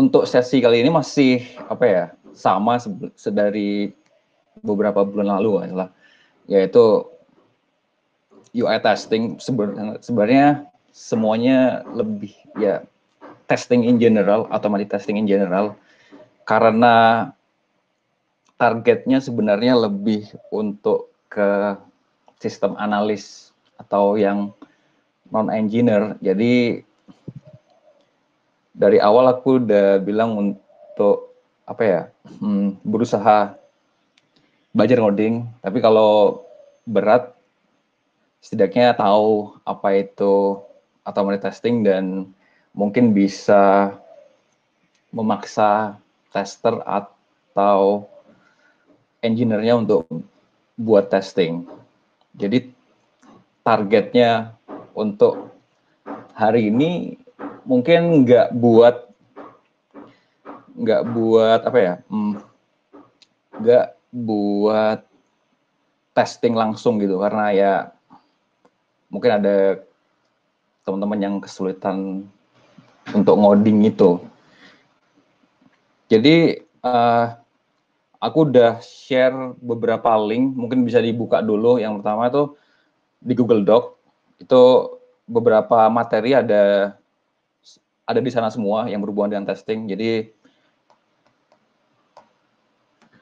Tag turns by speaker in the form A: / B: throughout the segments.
A: untuk sesi kali ini masih apa ya, sama dari beberapa bulan lalu lah, yaitu UI testing. Sebenarnya semuanya lebih ya testing in general, automatic testing in general, karena targetnya sebenarnya lebih untuk ke sistem analis atau yang non engineer. Jadi dari awal aku udah bilang untuk apa ya, berusaha belajar ngoding, tapi kalau berat setidaknya tahu apa itu automatic testing dan mungkin bisa memaksa tester atau engineer-nya untuk buat testing. Jadi targetnya untuk hari ini mungkin nggak buat apa ya, nggak buat testing langsung gitu, karena ya mungkin ada teman-teman yang kesulitan untuk ngoding itu. Jadi aku udah share beberapa link, mungkin bisa dibuka dulu. Yang pertama itu di Google Doc, itu beberapa materi ada di sana semua yang berhubungan dengan testing. Jadi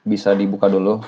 A: bisa dibuka dulu.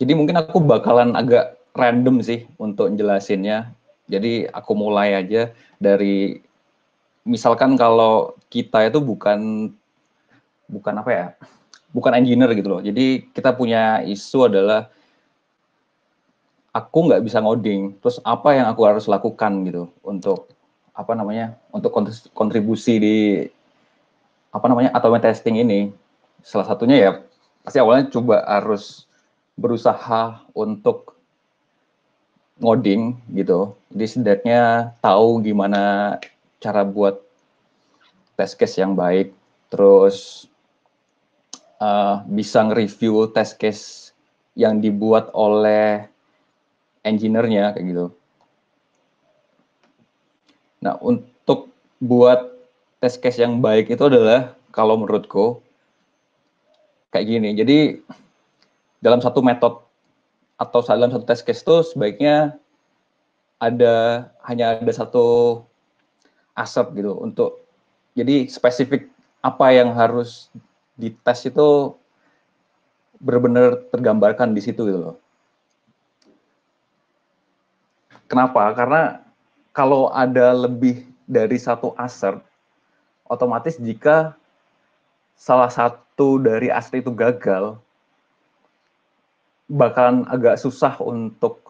A: Jadi mungkin aku bakalan agak random sih untuk jelasinnya. Jadi aku mulai aja dari, misalkan kalau kita itu bukan apa ya, bukan engineer gitu loh. Jadi kita punya isu adalah aku nggak bisa ngoding, terus apa yang aku harus lakukan gitu untuk apa namanya, untuk kontribusi di apa namanya automated testing ini. Salah satunya ya pasti awalnya coba harus berusaha untuk ngoding gitu. Jadi setidaknya tahu gimana cara buat test case yang baik, terus bisa nge-review test case yang dibuat oleh engineer-nya kayak gitu. Nah, untuk buat test case yang baik itu adalah kalau menurutku kayak gini. Jadi dalam satu metode atau dalam satu test case itu sebaiknya hanya ada satu aset gitu, untuk jadi spesifik apa yang harus dites itu benar-benar tergambarkan di situ gitu loh. Kenapa? Karena kalau ada lebih dari satu aset, otomatis jika salah satu dari aset itu gagal, bakalan agak susah untuk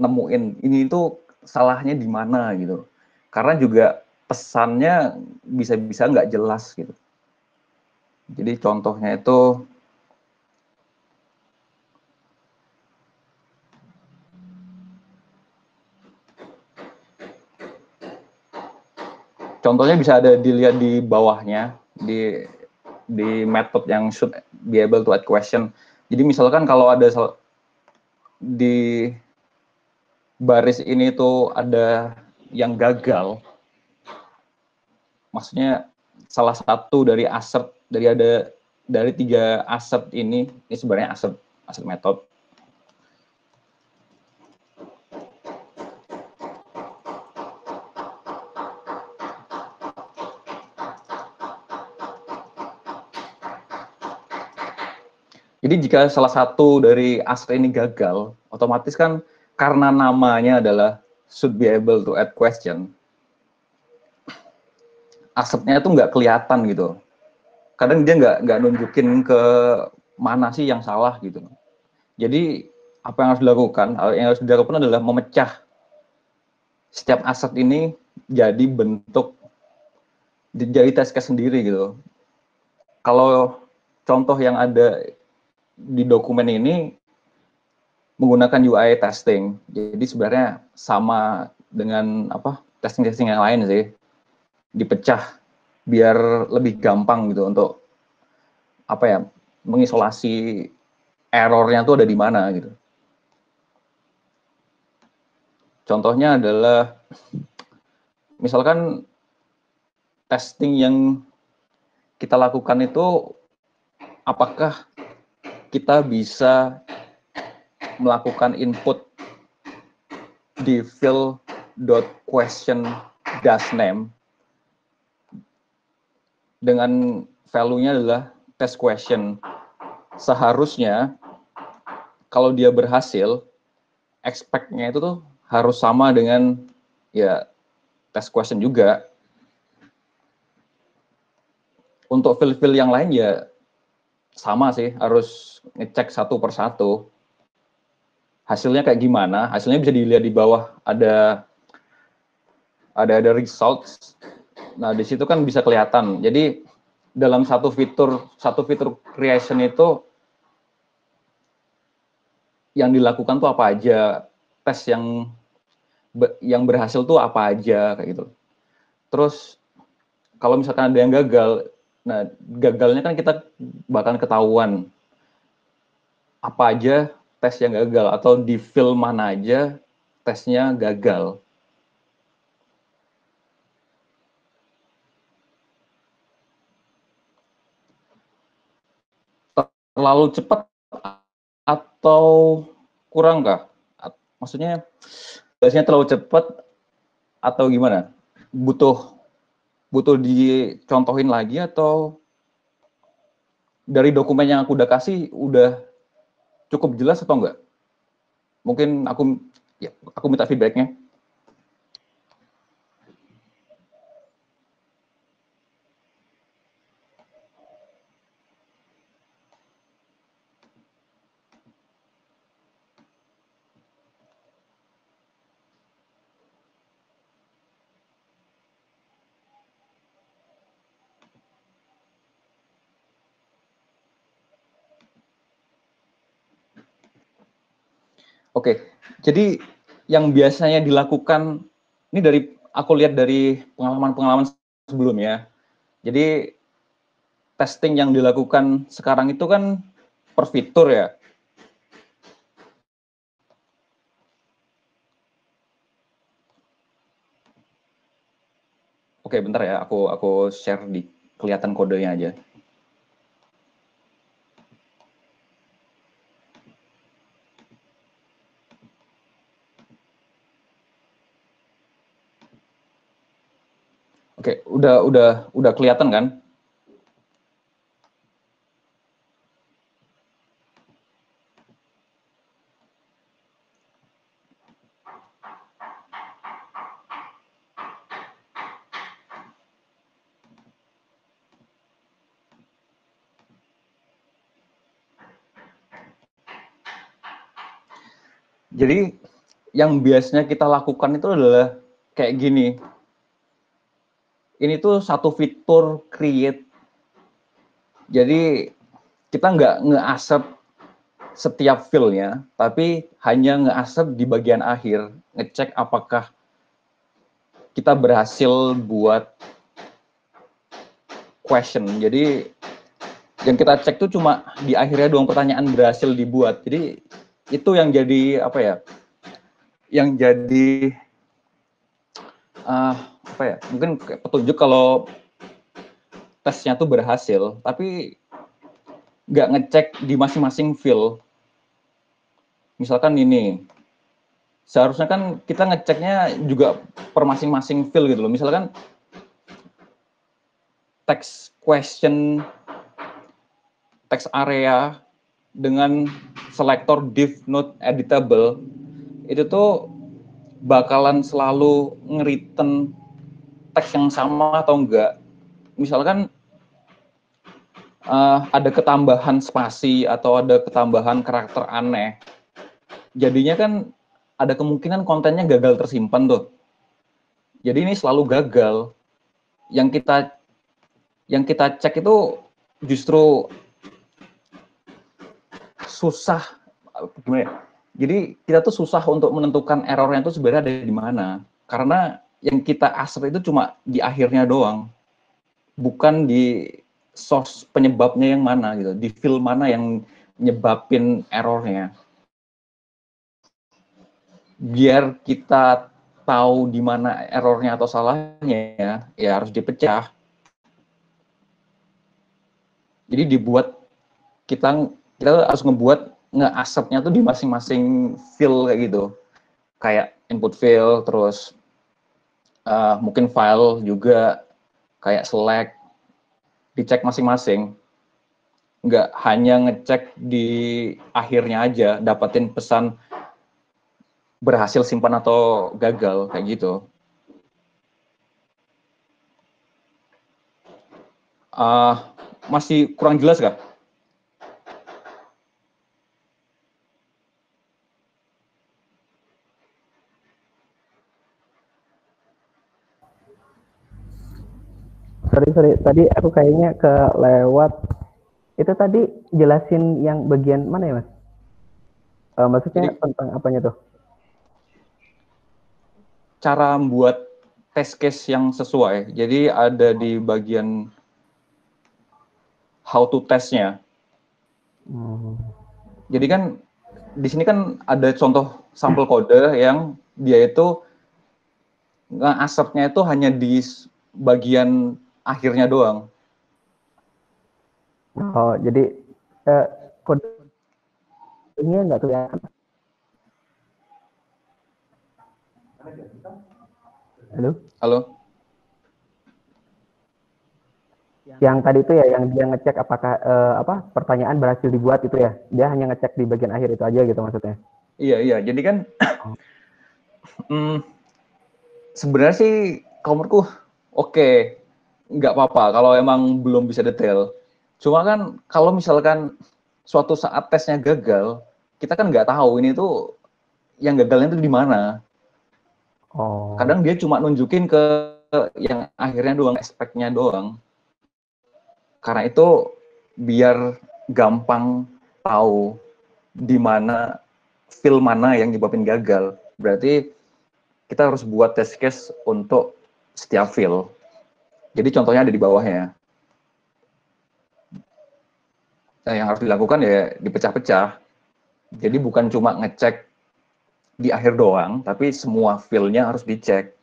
A: nemuin ini itu salahnya di mana gitu. Karena juga pesannya bisa-bisa nggak jelas gitu. Jadi contohnya itu bisa ada dilihat di bawahnya, di method yang should be able to add question. Jadi misalkan kalau ada di baris ini tuh ada yang gagal, maksudnya salah satu dari aset dari 3 aset ini sebenarnya aset metode. Jadi jika salah satu dari aset ini gagal, otomatis kan karena namanya adalah should be able to add question, asetnya itu nggak kelihatan gitu. Kadang dia nggak nunjukin ke mana sih yang salah gitu. Jadi apa yang harus dilakukan? Yang harus dilakukan adalah memecah setiap aset ini jadi bentuk, jadi test case sendiri gitu. Kalau contoh yang ada di dokumen ini menggunakan UI testing, jadi sebenarnya sama dengan testing yang lain sih, dipecah biar lebih gampang gitu untuk mengisolasi errornya tuh ada di mana gitu. Contohnya adalah misalkan testing yang kita lakukan itu apakah kita bisa melakukan input di field.question-name dengan value-nya adalah test question. Seharusnya kalau dia berhasil, expect-nya itu tuh harus sama dengan ya test question juga. Untuk field-field yang lain ya sama sih, harus ngecek satu persatu. Hasilnya kayak gimana? Hasilnya bisa dilihat di bawah, ada results. Nah, di situ kan bisa kelihatan. Jadi dalam satu fitur creation itu yang dilakukan tuh apa aja, tes yang berhasil tuh apa aja kayak gitu. Terus kalau misalkan ada yang gagal, nah gagalnya kan kita bahkan ketahuan apa aja tes yang gagal atau di field mana aja tesnya gagal. Terlalu cepat atau kurang kah? Maksudnya biasanya terlalu cepat atau gimana? Butuh dicontohin lagi atau dari dokumen yang aku udah kasih udah cukup jelas atau enggak? Mungkin aku minta feedbacknya. Oke, jadi yang biasanya dilakukan, ini aku lihat dari pengalaman-pengalaman sebelumnya. Jadi testing yang dilakukan sekarang itu kan per fitur ya. Oke, bentar ya, aku share di kelihatan kodenya aja. Oke, udah kelihatan kan? Jadi yang biasanya kita lakukan itu adalah kayak gini. Ini tuh satu fitur create. Jadi kita nggak nge-accept setiap field-nya, tapi hanya nge-accept di bagian akhir, ngecek apakah kita berhasil buat question. Jadi yang kita cek tuh cuma di akhirnya doang pertanyaan berhasil dibuat. Jadi itu yang jadi apa ya? Yang jadi apa ya? Mungkin petunjuk kalau tesnya tuh berhasil, tapi nggak ngecek di masing-masing field. Misalkan ini, seharusnya kan kita ngeceknya juga per masing-masing field gitu loh. Misalkan text question, text area dengan selector div not editable, itu tuh bakalan selalu nge-return teks yang sama atau enggak. Misalkan ada ketambahan spasi atau ada ketambahan karakter aneh, jadinya kan ada kemungkinan kontennya gagal tersimpan tuh. Jadi ini selalu gagal. Yang kita cek itu justru susah, gimana ya? Jadi kita tuh susah untuk menentukan errornya itu sebenarnya ada di mana. Karena yang kita asal itu cuma di akhirnya doang, bukan di source penyebabnya yang mana gitu, di field mana yang nyebabin errornya. Biar kita tahu di mana errornya atau salahnya, ya harus dipecah. Jadi kita kita harus ngebuat nge-asapnya tuh di masing-masing field kayak gitu. Kayak input field, terus mungkin file juga, kayak select, dicek masing-masing. Nggak hanya ngecek di akhirnya aja, dapetin pesan berhasil simpan atau gagal, kayak gitu. Masih kurang jelas nggak?
B: Sorry, tadi aku kayaknya kelewat. Itu tadi jelasin yang bagian mana ya, Mas? Maksudnya
A: Jadi
B: tentang apanya tuh?
A: cara membuat test case yang sesuai. Jadi ada di bagian how to testnya. Jadi kan di sini kan ada contoh sampel kode yang dia itu nge-asapnya itu hanya di bagian akhirnya doang.
B: Oh, jadi eh, kodenya nggak kelihatan. Halo?
A: Halo?
B: Yang tadi itu ya, yang dia ngecek apakah pertanyaan berhasil dibuat itu ya. Dia hanya ngecek di bagian akhir itu aja gitu maksudnya.
A: Iya, iya. Jadi kan sebenarnya sih kalau menurutku oke, nggak apa-apa kalau emang belum bisa detail. Cuma kan kalau misalkan suatu saat tesnya gagal, kita kan nggak tahu ini tuh yang gagalnya itu di mana.
B: Oh,
A: Kadang dia cuma nunjukin ke yang akhirnya doang, aspeknya doang. Karena itu biar gampang tahu di mana feel mana yang nyebabin gagal. Berarti kita harus buat test case untuk setiap feel. Jadi contohnya ada di bawahnya. Nah, yang harus dilakukan ya dipecah-pecah. Jadi bukan cuma ngecek di akhir doang, tapi semua feel-nya harus dicek.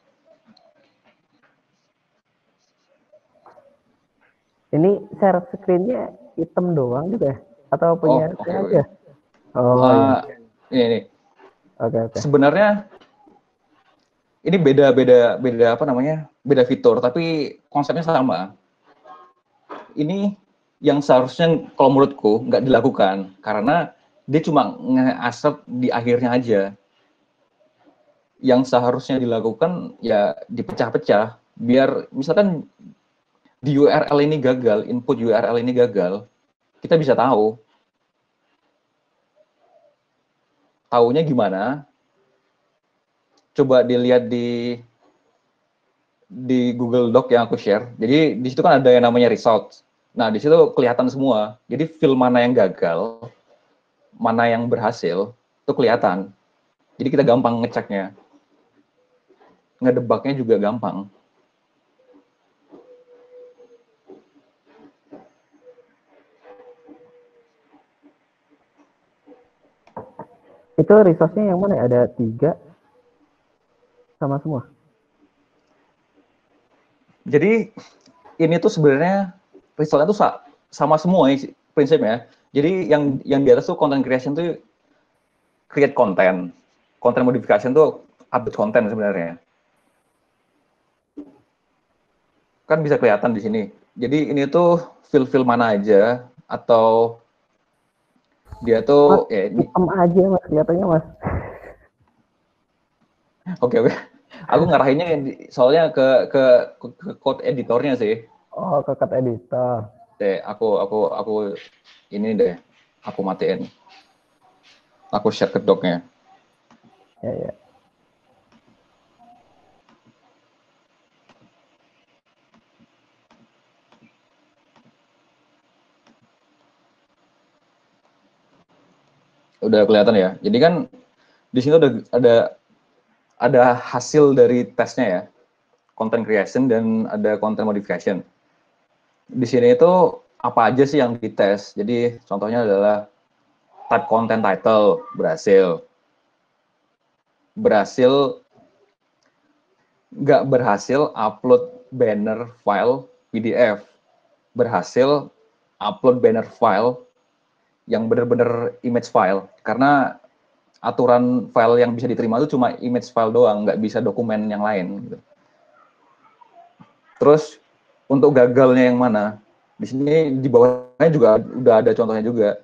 B: ini share screen-nya hitam doang gitu ya? Atau
A: Oh,
B: punya
A: oke,
B: saya
A: oke.
B: aja? Oh ya,
A: Ini
B: oke.
A: sebenarnya ini beda apa namanya? Beda fitur, tapi konsepnya sama. Ini yang seharusnya kalau menurutku nggak dilakukan karena dia cuma nge-asap di akhirnya aja. Yang seharusnya dilakukan ya dipecah-pecah biar misalkan di URL ini gagal, input URL ini gagal, kita bisa tahu. Taunya gimana? Coba dilihat di Google Doc yang aku share. Jadi di situ kan ada yang namanya results. Nah, di situ kelihatan semua. Jadi file mana yang gagal, mana yang berhasil, itu kelihatan. Jadi kita gampang ngeceknya. Ngedebaknya juga gampang.
B: Itu resource-nya yang mana ya? Ada 3 sama semua.
A: Jadi ini tuh sebenarnya resultnya tuh sama semua prinsipnya. Jadi yang di atas tuh content creation tuh create content, content modification tuh update konten sebenarnya. Kan bisa kelihatan di sini. Jadi ini tuh feel mana aja atau dia
B: Mas,
A: tuh ya ini.
B: hitam aja mas kelihatannya mas.
A: Oke oke. Aku ngarahinnya soalnya ke code editornya sih.
B: Oh, ke cut editor.
A: Deh, aku ini deh. Aku matiin. Aku share ke docnya.
B: Ya, ya.
A: Udah kelihatan ya. Jadi kan di sini udah ada hasil dari tesnya ya. Content creation dan ada content modification. Di sini itu apa aja sih yang dites? Jadi contohnya adalah type content title berhasil. Nggak berhasil upload banner file PDF. Berhasil upload banner file yang benar-benar image file. Karena aturan file yang bisa diterima itu cuma image file doang, nggak bisa dokumen yang lain. Gitu. Terus untuk gagalnya yang mana? Di sini di bawahnya juga udah ada contohnya juga.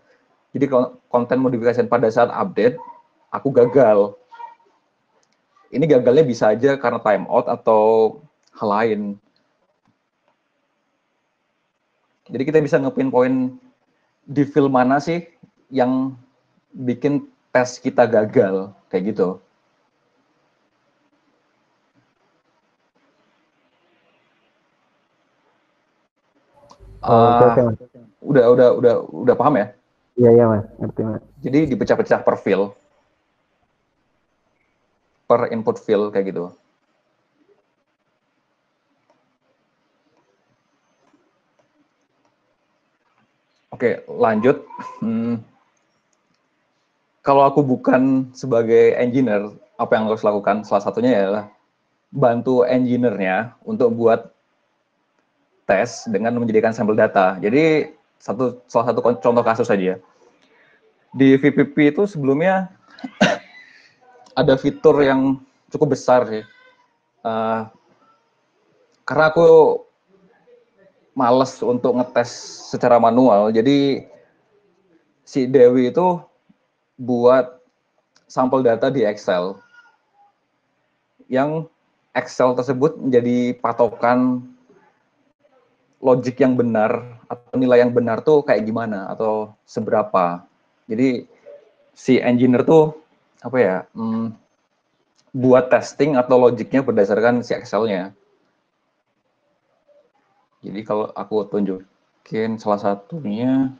A: Jadi konten modification pada saat update, aku gagal. Ini gagalnya bisa aja karena timeout atau hal lain. Jadi kita bisa nge-pinpoint di film mana sih yang bikin tes kita gagal, kayak gitu.
B: Oh, oke oke mas.
A: Udah paham ya?
B: Iya iya mas, ngerti mas.
A: Jadi dipecah-pecah per input field kayak gitu. Oke, lanjut. Kalau aku bukan sebagai engineer, apa yang harus lakukan? Salah satunya adalah bantu engineer-nya untuk buat tes dengan menjadikan sampel data. Jadi salah satu contoh kasus saja. Di VPP itu sebelumnya ada fitur yang cukup besar sih. Karena aku males untuk ngetes secara manual, jadi si Dewi itu buat sampel data di Excel. Yang Excel tersebut menjadi patokan logik yang benar atau nilai yang benar tuh kayak gimana atau seberapa. Jadi si engineer tuh apa ya, buat testing atau logiknya berdasarkan si Excel-nya. Jadi kalau aku tunjukin salah satunya,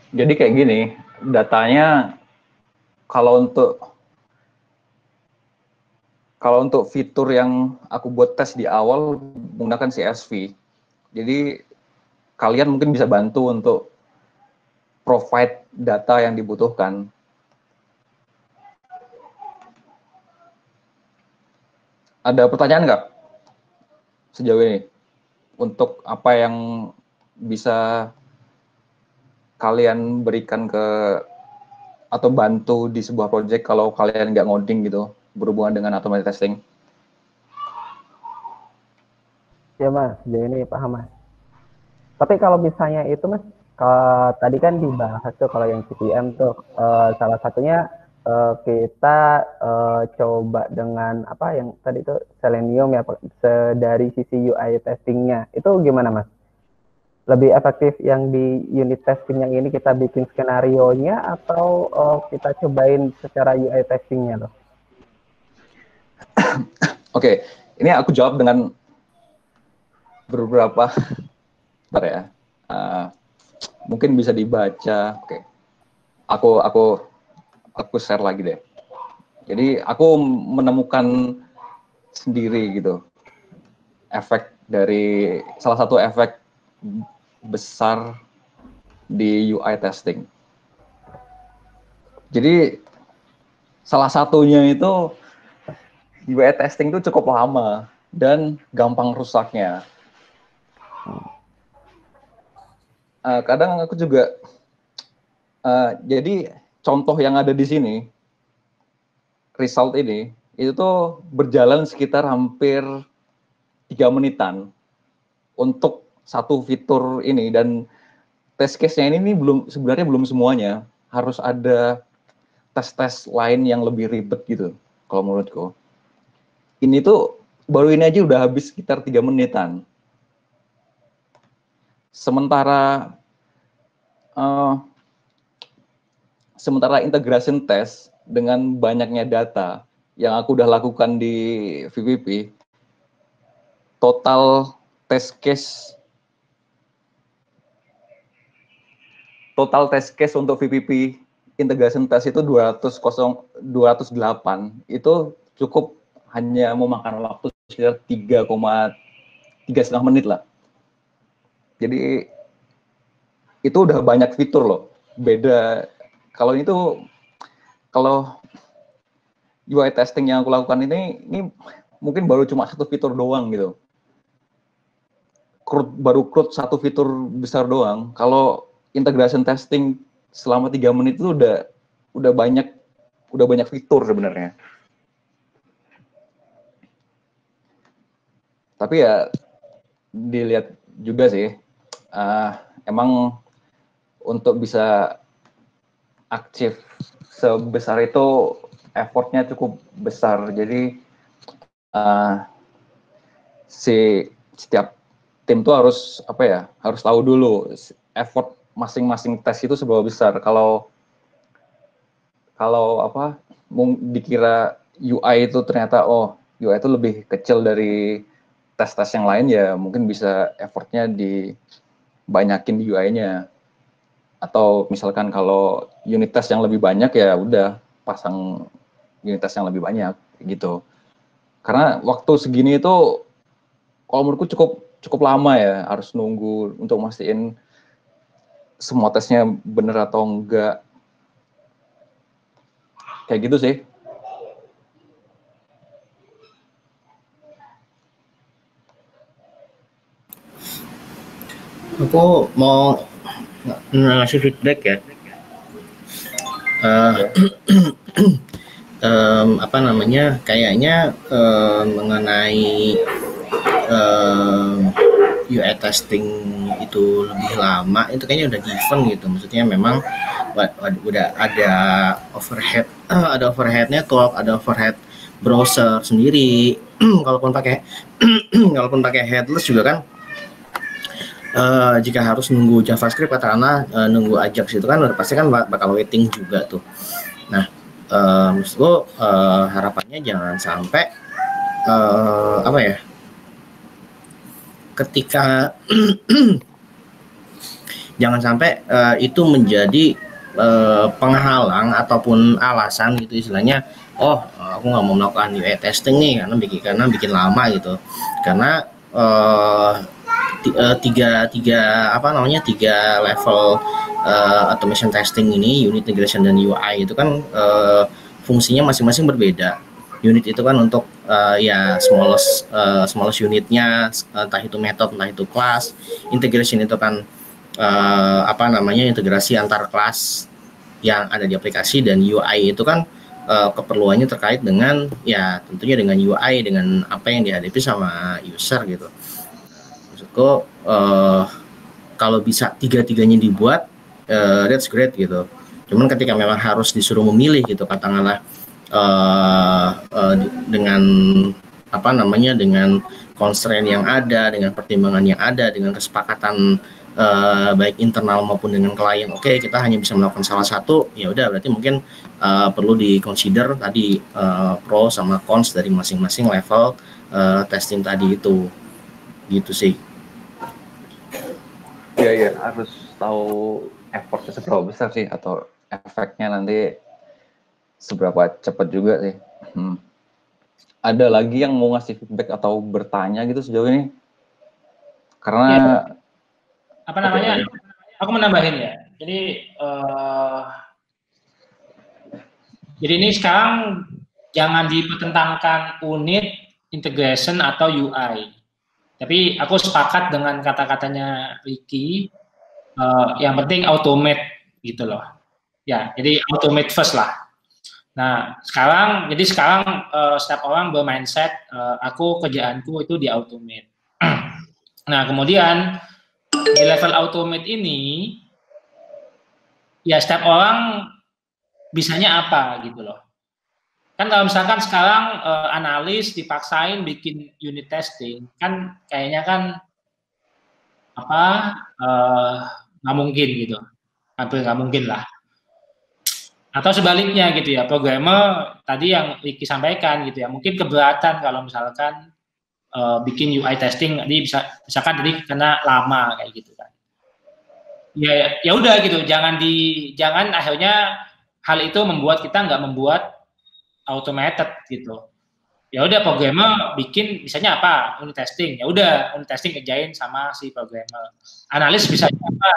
A: jadi kayak gini, datanya kalau untuk fitur yang aku buat tes di awal menggunakan CSV. Jadi kalian mungkin bisa bantu untuk provide data yang dibutuhkan. Ada pertanyaan nggak sejauh ini? Untuk apa yang bisa kalian berikan atau bantu di sebuah project kalau kalian nggak ngoding gitu, berhubungan dengan automated testing?
B: Ya mas, sejauh ini paham mas. Tapi kalau misalnya itu mas, tadi kan dibahas tuh kalau yang CPM tuh salah satunya kita coba dengan apa yang tadi tuh Selenium ya dari sisi UI testingnya itu gimana mas? Lebih efektif yang di unit testing yang ini kita bikin skenario nya atau kita cobain secara UI testingnya loh?
A: Oke, ini aku jawab dengan beberapa, bentar ya. Mungkin bisa dibaca. Oke, aku share lagi deh. Jadi aku menemukan sendiri gitu efek dari salah satu efek besar di UI testing. Jadi salah satunya itu UI testing itu cukup lama dan gampang rusaknya. Kadang aku juga jadi contoh yang ada di sini, result ini itu tuh berjalan sekitar hampir 3 menitan untuk satu fitur ini, dan test case-nya ini sebenarnya belum semuanya, harus ada tes-tes lain yang lebih ribet gitu kalau menurutku. Ini tuh baru ini aja udah habis sekitar 3 menitan. Sementara integration test dengan banyaknya data yang aku udah lakukan di VPP, total test case untuk VPP integration test itu 208, itu cukup hanya memakan waktu sekitar 3,5 menit lah. Jadi itu udah banyak fitur loh. Beda kalau UI testing yang aku lakukan ini mungkin baru cuma satu fitur doang gitu. Baru CRUD satu fitur besar doang. Kalau integration testing selama 3 menit itu udah banyak fitur sebenarnya. Tapi ya dilihat juga sih, emang untuk bisa aktif sebesar itu effortnya cukup besar. Jadi setiap tim tuh harus harus tahu dulu effort masing-masing tes itu seberapa besar. Kalau dikira UI itu ternyata UI itu lebih kecil dari tes-tes yang lain, ya mungkin bisa effortnya dibanyakin di UI-nya. Atau misalkan kalau unit test yang lebih banyak, ya udah pasang unit test yang lebih banyak gitu. Karena waktu segini itu kalau menurutku cukup lama ya, harus nunggu untuk mastiin semua tesnya bener atau enggak. Kayak gitu sih.
C: Aku mau ngasih feedback ya. Kayaknya mengenai UI testing itu lebih lama, itu kayaknya udah given gitu. Maksudnya memang udah ada overhead, ada overhead network, ada overhead browser sendiri. Kalaupun pakai headless juga kan, jika harus nunggu JavaScript katakanlah, nunggu Ajax itu kan pasti kan bakal waiting juga tuh. Nah, maksudku harapannya jangan sampai ketika jangan sampai itu menjadi penghalang ataupun alasan gitu istilahnya, aku nggak mau melakukan UI testing nih karena bikin lama gitu. Karena tiga level automation testing ini, unit integration dan UI itu kan fungsinya masing-masing berbeda. Unit itu kan untuk smallest unitnya, entah itu method, entah itu kelas. Integration itu kan integrasi antar kelas yang ada di aplikasi, dan UI itu kan keperluannya terkait dengan tentunya dengan UI, dengan apa yang dihadapi sama user gitu. Maksudku kalau bisa tiga-tiganya dibuat, that's great gitu. Cuman ketika memang harus disuruh memilih gitu, katakanlah dengan dengan constraint yang ada, dengan pertimbangan yang ada, dengan kesepakatan baik internal maupun dengan klien. Oke, kita hanya bisa melakukan salah satu, ya udah berarti mungkin perlu di-consider tadi pro sama cons dari masing-masing level testing tadi itu. Gitu sih.
A: Iya, harus tahu effortnya seberapa besar sih, atau efeknya nanti seberapa cepat juga sih. Ada lagi yang mau ngasih feedback atau bertanya gitu sejauh ini? Karena
D: ya, apa namanya? Aku menambahin ya. Jadi ini sekarang jangan dipertentangkan unit, integration atau UI. Tapi aku sepakat dengan kata-katanya Ricky. Yang penting automate gitu loh. Ya, jadi automate first lah. Nah, sekarang setiap orang bermindset aku kerjaanku itu di automate. Nah, kemudian di level automate ini ya setiap orang bisanya apa gitu loh. Kan kalau misalkan sekarang analis dipaksain bikin unit testing, kan kayaknya kan nggak mungkin gitu, hampir nggak mungkin lah. Atau sebaliknya gitu ya, programmer tadi yang Ricky sampaikan gitu ya, mungkin keberatan kalau misalkan bikin UI testing, jadi misalkan tadi karena lama kayak gitu kan. Ya udah gitu, jangan akhirnya hal itu membuat kita nggak membuat automated gitu. Ya udah programmer bikin misalnya apa, unit testing, ya udah unit testing kerjain sama si programmer. Analis bisa apa,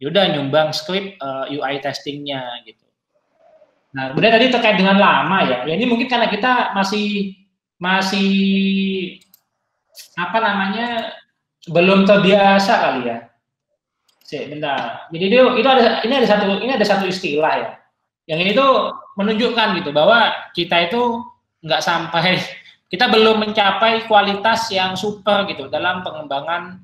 D: ya udah nyumbang script UI testingnya gitu. Nah kemudian tadi terkait dengan lama ya ini mungkin karena kita masih apa namanya belum terbiasa kali ya. Bentar. Jadi ini ada satu istilah ya. Yang ini tuh menunjukkan gitu bahwa kita itu nggak sampai, kita belum mencapai kualitas yang super gitu dalam pengembangan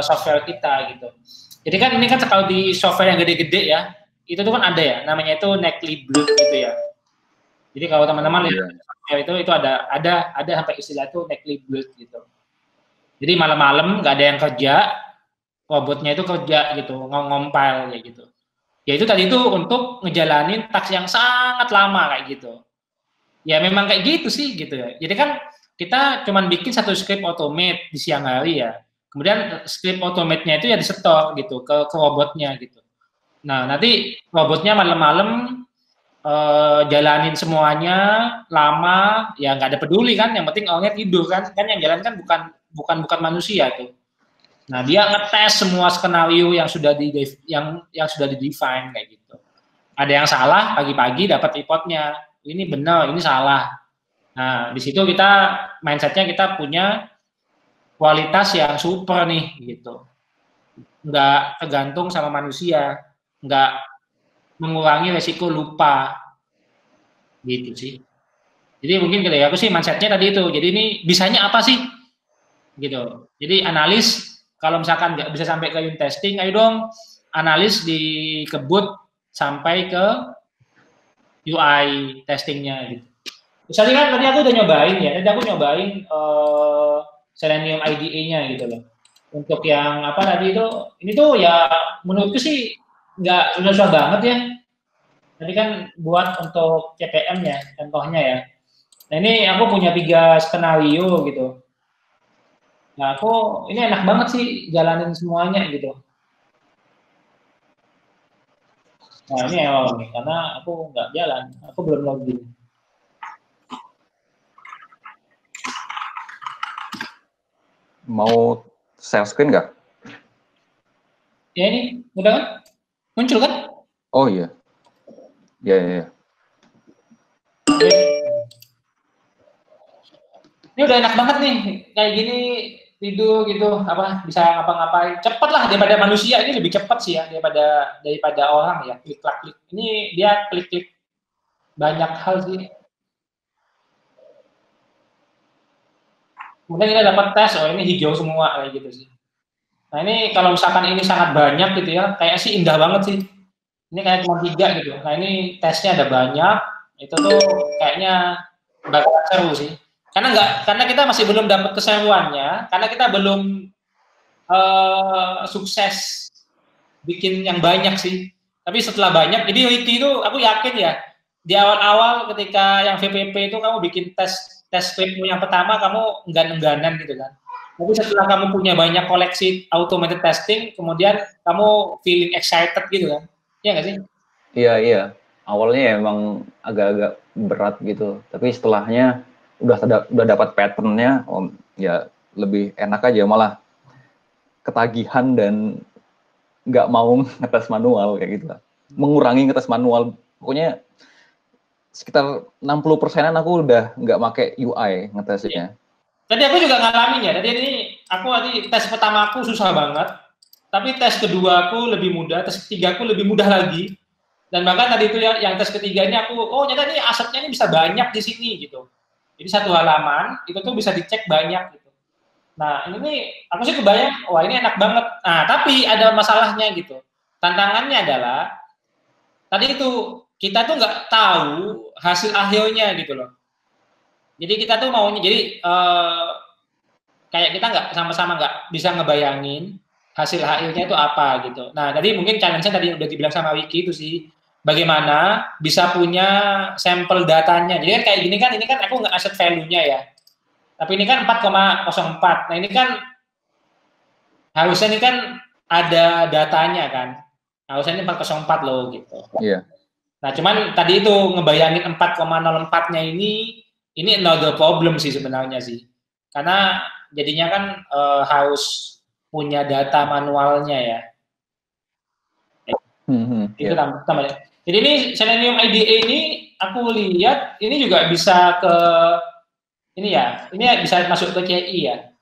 D: software kita gitu. Jadi kan ini kan kalau di software yang gede-gede ya, itu tuh kan ada ya, namanya itu neatly built gitu ya. Jadi kalau teman-teman lihat software itu ada sampai istilah itu neatly built gitu. Jadi malam-malam nggak ada yang kerja, robotnya itu kerja gitu, ngompil kayak gitu. Ya itu tadi itu untuk ngejalanin task yang sangat lama kayak gitu. Ya memang kayak gitu sih gitu ya. Jadi kan kita cuman bikin satu script automate di siang hari ya. Kemudian script automate-nya itu ya disetor gitu ke robotnya gitu. Nah nanti robotnya malam-malam jalanin semuanya lama, ya nggak ada peduli kan. Yang penting orangnya tidur kan yang jalan kan bukan manusia tuh. Nah, dia ngetes semua skenario yang sudah sudah di-define kayak gitu. Ada yang salah, pagi-pagi dapat reportnya. Ini benar, ini salah. Nah, di situ kita mindsetnya kita punya kualitas yang super nih gitu. Nggak tergantung sama manusia, nggak mengurangi resiko lupa. Gitu sih. Jadi mungkin gitu ya, aku sih mindsetnya tadi itu. Jadi ini bisanya apa sih? Gitu. Jadi analis kalau misalkan nggak bisa sampai ke unit testing, ayo dong analis dikebut sampai ke UI testingnya gitu. Misalnya kan tadi aku udah nyobain ya, tadi aku nyobain Selenium IDE-nya gitu loh. Untuk yang apa tadi itu, ini tuh ya menurutku sih nggak susah banget ya. Tadi kan buat untuk CPM ya, contohnya ya. Nah ini aku punya 3 skenario gitu. Nah, ini enak banget sih jalanin semuanya gitu. Nah, ini error nih, karena aku nggak jalan, aku belum login.
A: Mau share screen nggak?
D: Ya ini, udah kan? Muncul kan?
A: Oh iya. Iya.
D: Ini udah enak banget nih, kayak gini tidur gitu, apa bisa ngapa-ngapain cepet lah daripada manusia. Ini lebih cepat sih ya daripada orang ya, klik. Ini dia klik banyak hal sih. Kemudian kita dapat tes, oh ini hijau semua kayak gitu sih. Nah ini kalau misalkan ini sangat banyak gitu ya, kayak sih indah banget sih. Ini kayak cuma 3 gitu. Nah ini tesnya ada banyak, itu tuh kayaknya bakal seru sih. Karena kita masih belum dapat keseruannya, karena kita belum sukses bikin yang banyak sih. Tapi setelah banyak, jadi Wiki itu aku yakin ya, di awal-awal ketika yang VPP itu kamu bikin tes scriptmu yang pertama kamu enggan-engganan gitu kan. Tapi setelah kamu punya banyak koleksi automated testing, kemudian kamu feeling excited gitu kan. Iya nggak sih?
A: Iya. Awalnya emang agak-agak berat gitu. Tapi setelahnya udah dapat patternnya, ya lebih enak aja, malah ketagihan dan nggak mau ngetes manual kayak gitu lah. Mengurangi ngetes manual. Pokoknya sekitar 60%-an aku udah nggak pakai UI ngetesnya.
D: Tadi aku juga ngalamin ya. Tadi tes pertama aku susah banget. Tapi tes kedua aku lebih mudah, tes ketiga aku lebih mudah lagi. Dan bahkan tadi itu yang tes ketiga ini aku, ternyata ini asetnya ini bisa banyak di sini gitu. Jadi satu halaman itu tuh bisa dicek banyak gitu. Nah ini aku sih kebayang, wah ini enak banget. Nah tapi ada masalahnya gitu. Tantangannya adalah tadi itu kita tuh nggak tahu hasil akhirnya gitu loh. Jadi kita tuh maunya, jadi kayak kita sama-sama nggak bisa ngebayangin hasil akhirnya itu apa gitu. Nah tadi mungkin challenge-nya tadi udah dibilang sama Wiki itu sih, bagaimana bisa punya sampel datanya. Jadi kan kayak gini kan, ini kan aku nggak aset value-nya ya. Tapi ini kan 4,04. Nah ini kan harusnya ini kan ada datanya kan. Harusnya ini 404 loh gitu.
A: Iya.
D: Nah cuman tadi itu ngebayangin 4,04-nya ini another problem sih sebenarnya sih. Karena jadinya kan harus punya data manualnya ya. Itu tambahnya. Jadi ini Selenium IDE ini aku lihat ini juga bisa ke ini bisa masuk ke CI ya.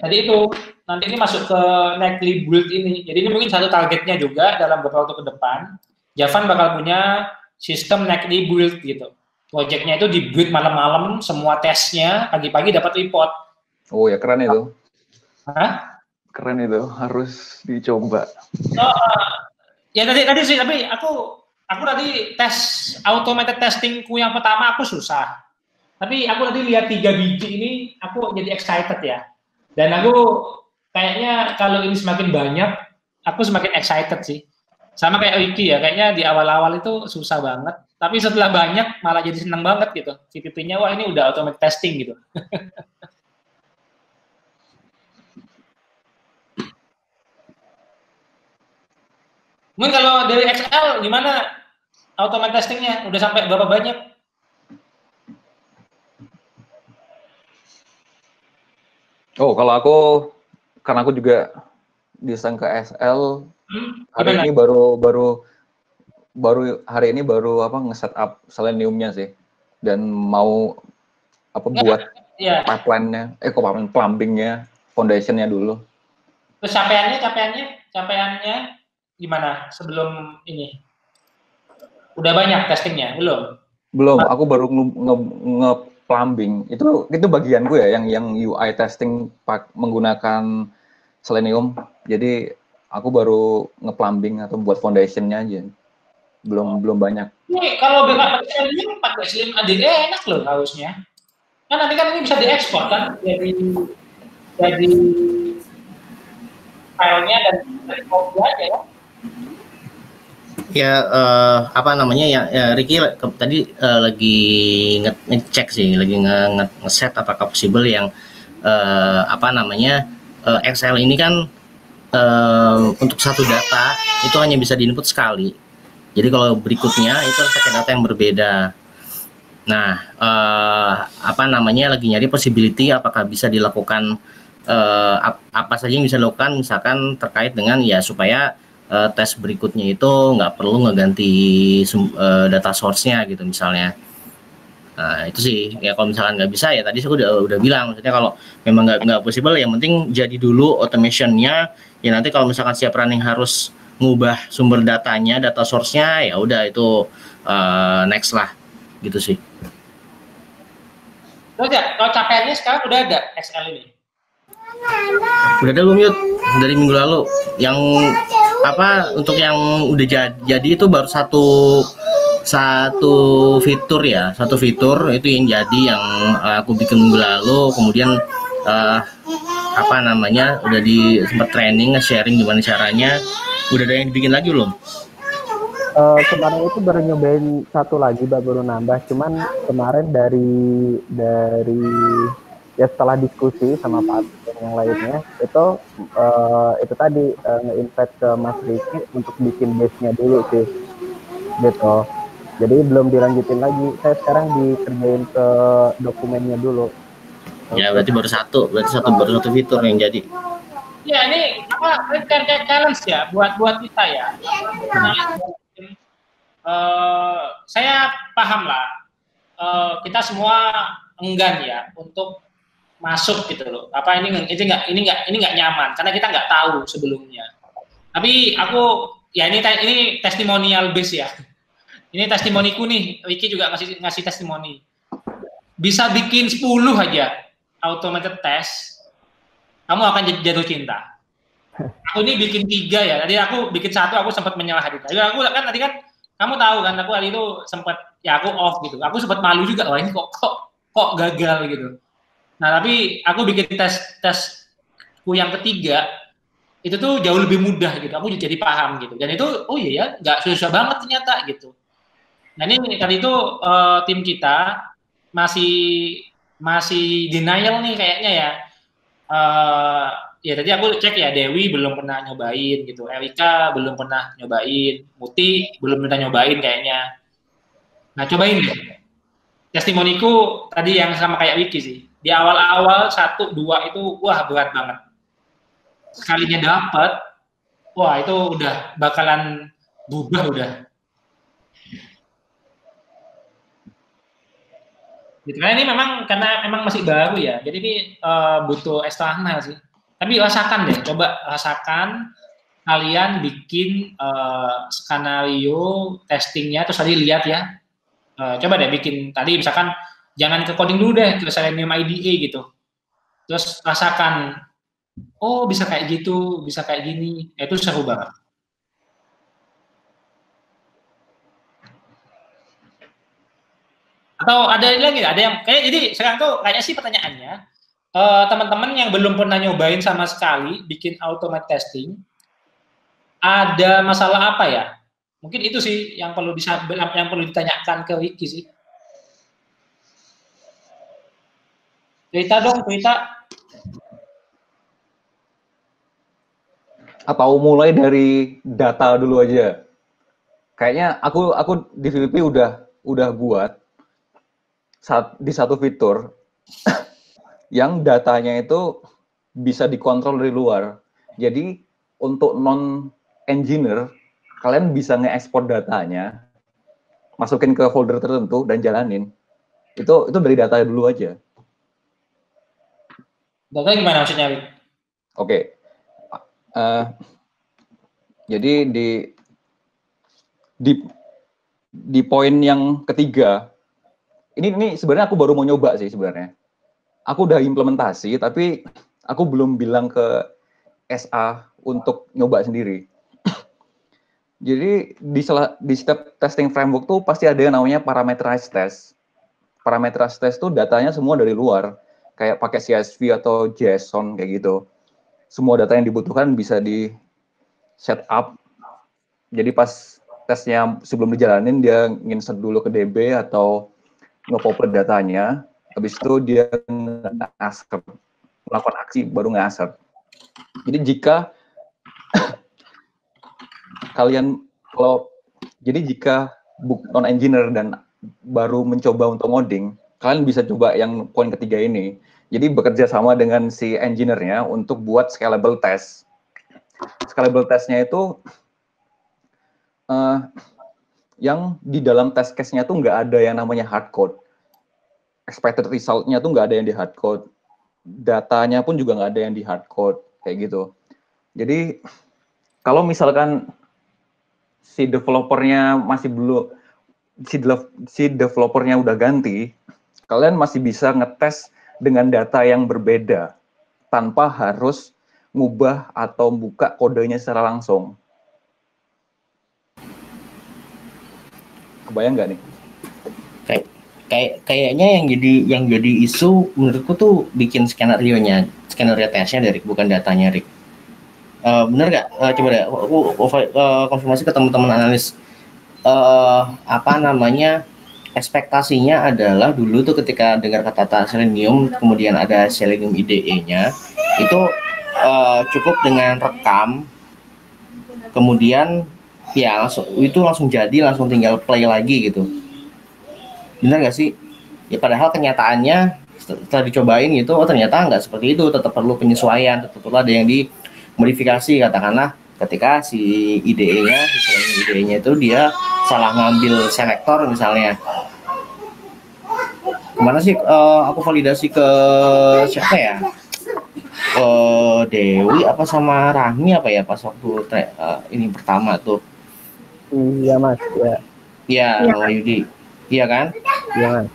D: Tadi itu nanti ini masuk ke Nightly Build ini. Jadi ini mungkin satu targetnya juga dalam beberapa waktu ke depan. Javan bakal punya sistem Nightly Build gitu. Projectnya itu di-build malam-malam, semua tesnya, pagi-pagi dapat report.
A: Oh ya, keren itu.
D: Hah?
A: Keren itu, harus dicoba.
D: Ya tadi sih, tapi aku tadi tes automated testingku yang pertama aku susah. Tapi aku tadi lihat 3 biji ini, aku jadi excited ya. Dan aku kayaknya kalau ini semakin banyak, aku semakin excited sih. Sama kayak Wiki ya, kayaknya di awal-awal itu susah banget. Tapi setelah banyak malah jadi seneng banget gitu. VPP-nya wah ini udah automated testing gitu. Mungkin kalau dari XL gimana automated testingnya? Udah sampai berapa banyak?
A: Oh, kalau aku, karena aku juga desain ke SL, hari ini baru hari ini baru nge-setup Selenium-nya sih, dan mau buat pipeline-nya, plumbing-nya, foundation-nya dulu.
D: Terus capaiannya gimana sebelum ini? Udah banyak testingnya belum?
A: Belum, aku baru nge-plumbing. Itu bagianku ya, yang UI testing menggunakan Selenium. Jadi aku baru nge-plumbing atau buat foundation-nya aja. Belum banyak.
D: Ini kalau pakai Selenium ADE enak loh harusnya. Kan nanti kan ini bisa diekspor kan jadi filenya dan dari copy aja ya.
C: Ya Ricky tadi lagi ngecek sih, lagi nge-set apakah possible yang Excel ini kan untuk satu data itu hanya bisa di-input sekali. Jadi kalau berikutnya itu harus pakai data yang berbeda. Nah, lagi nyari possibility apakah bisa dilakukan apa saja yang bisa dilakukan, misalkan terkait dengan ya supaya tes berikutnya itu nggak perlu ngeganti data source-nya gitu misalnya. Nah, itu sih ya kalau misalkan nggak bisa ya tadi aku udah bilang, maksudnya kalau memang nggak possible yang penting jadi dulu automation-nya, ya nanti kalau misalkan setiap running harus ngubah sumber datanya, data source-nya, ya udah itu next lah gitu sih.
D: Terus ya, kalau capaiannya sekarang udah ada XL ini?
C: Udah ada belum Yud? Dari minggu lalu. Yang untuk yang udah jadi itu baru satu fitur ya, satu fitur itu yang jadi yang aku bikin minggu lalu, kemudian apa namanya udah di sempat training, nge-sharing gimana caranya, udah ada yang dibikin lagi belum?
B: Kemarin itu baru nyobain satu lagi, baru nambah. Cuman kemarin dari ya setelah diskusi sama Pak dan yang lainnya itu tadi nge-invite ke Mas Riki untuk bikin base-nya dulu sih, gitu. Jadi belum dilanjutin lagi. Saya sekarang dikerjain ke dokumennya dulu.
C: Ya berarti baru satu fitur yang jadi.
D: Ya ini apa challenge ya buat kita ya. Saya paham lah. Kita semua enggan ya untuk masuk gitu loh. Apa ini nggak nyaman karena kita nggak tahu sebelumnya. Tapi aku ya ini testimonial base ya. Ini testimoniku nih. Wiki juga ngasih testimoni. Bisa bikin 10 aja automated test, kamu akan jatuh cinta. Aku ini bikin 3 ya. Tadi aku bikin 1, aku sempat menyalah hati. Aku kan tadi kan kamu tahu kan aku hari itu sempat ya aku off gitu. Aku sempat malu juga, wah ini kok gagal gitu. Nah, tapi aku bikin tesku yang ketiga itu tuh jauh lebih mudah gitu. Aku jadi paham gitu. Dan itu oh iya ya, nggak susah banget ternyata gitu. Nah, ini tadi itu tim kita masih denial nih kayaknya ya. Ya tadi aku cek ya, Dewi belum pernah nyobain gitu, Erika belum pernah nyobain, Muti belum pernah nyobain kayaknya. Nah cobain deh. Testimoniku tadi yang sama kayak Wiki sih. Di awal-awal 1, 2 itu wah berat banget. Sekalinya dapet, wah itu udah bakalan berubah udah. Gitu. Karena ini karena memang masih baru ya, jadi ini butuh extra mile sih. Tapi rasakan deh, coba rasakan kalian bikin skenario testingnya, terus tadi lihat ya, coba deh bikin tadi misalkan jangan ke coding dulu deh, ke Selenium IDE gitu, terus rasakan, oh bisa kayak gitu, bisa kayak gini, itu seru banget. Atau ada lagi, ada yang kayak jadi sekarang tuh kayaknya sih pertanyaannya, teman-teman yang belum pernah nyobain sama sekali bikin automate testing, ada masalah apa ya? Mungkin itu sih yang perlu ditanyakan ke Wiki sih. Cerita dong, cerita.
A: Atau mulai dari data dulu aja. Kayaknya aku di VVP udah buat di satu fitur yang datanya itu bisa dikontrol dari luar. Jadi untuk non-engineer, kalian bisa nge-export datanya, masukin ke folder tertentu dan jalanin. Itu dari data dulu aja.
D: Data gimana maksudnya, Wik?
A: Oke. Jadi di poin yang ketiga, ini sebenarnya aku baru mau nyoba sih sebenarnya. Aku udah implementasi, tapi aku belum bilang ke SA untuk nyoba sendiri. Jadi di setiap testing framework tuh pasti ada yang namanya parameterized test. Parameterized test tuh datanya semua dari luar, kayak pakai CSV atau JSON kayak gitu. Semua data yang dibutuhkan bisa di set up. Jadi pas tesnya sebelum dijalanin dia nginsert dulu ke DB atau nge-populate datanya, habis itu dia nge-assert, melakukan aksi baru nge-assert. Jadi jika jika non engineer dan baru mencoba untuk ngoding, kalian bisa coba yang poin ketiga ini. Jadi bekerja sama dengan si engineer-nya untuk buat scalable test. Scalable test-nya itu yang di dalam test case-nya tuh nggak ada yang namanya hard code. Expected result-nya tuh nggak ada yang di hard code. Datanya pun juga nggak ada yang di hard code, kayak gitu. Jadi, kalau misalkan si developernya masih belum, si developernya udah ganti, kalian masih bisa ngetes dengan data yang berbeda, tanpa harus ngubah atau buka kodenya secara langsung. Kebayang nggak nih?
C: Oke. kayaknya yang jadi isu menurutku tuh bikin skenario testnya dari bukan datanya, Rick. Bener nggak? Coba deh aku konfirmasi ke teman-teman analis. Apa namanya, ekspektasinya adalah dulu tuh ketika dengar kata selenium kemudian ada selenium IDE-nya itu cukup dengan rekam kemudian ya langsung jadi, langsung tinggal play lagi gitu. Benar nggak sih? Ya padahal kenyataannya setelah dicobain gitu, oh ternyata nggak seperti itu, tetap perlu penyesuaian, tetap perlu ada yang dimodifikasi, katakanlah ketika si IDE-nya itu dia salah ngambil selektor misalnya. Kemana sih aku validasi ke siapa ya? Dewi apa sama Rahmi apa ya pas waktu ini pertama tuh.
B: Iya mas, ya.
C: Iya, Mama Yudi. Iya kan?
B: Iya mas.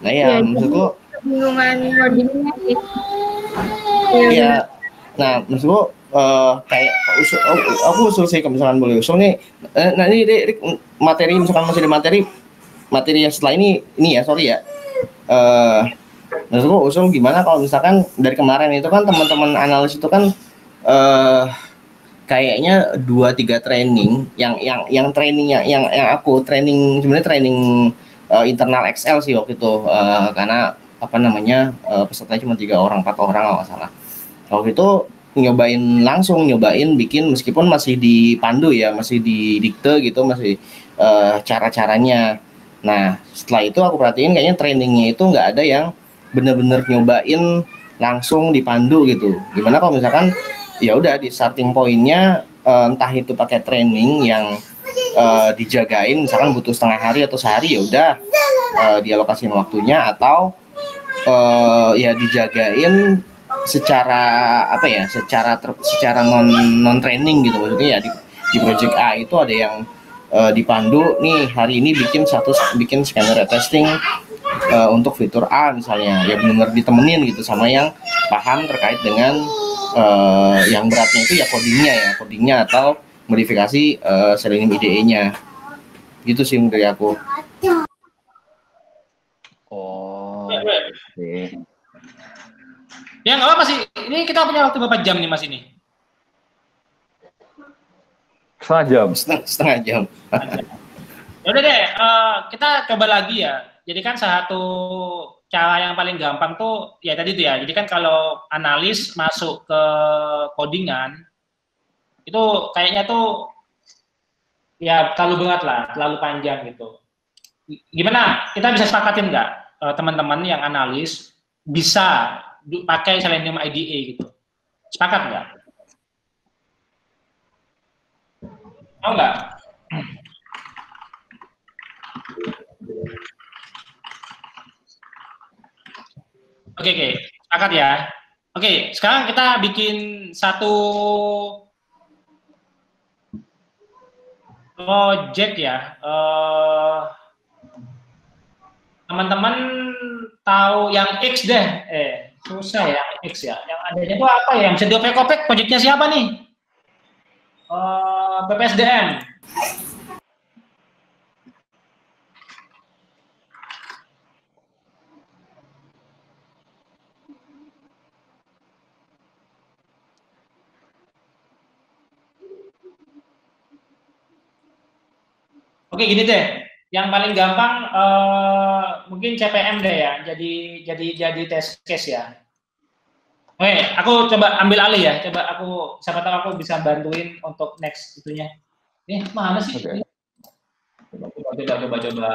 C: Nah ya, maksudku
E: kebingungan codingnya sih.
C: Iya. Nah, maksudku kayak aku usul sih kalau misalkan boleh usul nih. Nah ini materi misalkan masih ada materi yang setelah ini ya, sorry ya. Maksudku usul gimana kalau misalkan dari kemarin itu kan teman-teman analis itu kan kayaknya 2-3 training yang trainingnya yang aku training sebenarnya training internal Excel sih waktu itu karena apa namanya peserta cuma 3 orang 4 orang kalau nggak salah. Waktu itu nyobain bikin meskipun masih dipandu ya, masih didikte gitu, masih cara-caranya. Nah setelah itu aku perhatiin kayaknya trainingnya itu nggak ada yang bener-bener nyobain langsung dipandu gitu. Gimana kalau misalkan ya udah di starting pointnya entah itu pakai training yang dijagain misalkan butuh setengah hari atau sehari, ya udah dialokasiin waktunya, atau ya dijagain secara apa ya, secara non training gitu. Maksudnya ya di project A itu ada yang dipandu nih hari ini bikin skenario testing untuk fitur A misalnya, ya benar-benar ditemenin gitu sama yang paham terkait dengan yang beratnya itu ya codingnya atau modifikasi Selenium IDE-nya gitu sih dari aku.
A: Oh, oke.
D: Ya nggak apa sih. Ini kita punya waktu berapa jam nih mas ini?
A: Setengah jam.
D: Ya udah deh, kita coba lagi ya. Jadi kan satu cara yang paling gampang tuh ya tadi tuh ya. Jadi kan kalau analis masuk ke codingan itu kayaknya tuh ya terlalu berat lah, terlalu panjang gitu. Gimana? Kita bisa sepakatin nggak teman-teman yang analis bisa pakai Selenium IDE gitu? Sepakat nggak? Mau nggak? Oke, sepakat ya. Oke, sekarang kita bikin satu project ya. Teman-teman tahu yang X deh. Susah ya X ya. Yang adanya itu apa ya? Yang bisa diopek-opek projectnya siapa nih? BPSDM. Oke, gini deh. Yang paling gampang mungkin CPM deh ya. Jadi test case ya. Oke, aku coba ambil alih ya. Coba siapa tahu aku bisa bantuin untuk next itunya. Mana sih?
A: Okay.
D: Coba.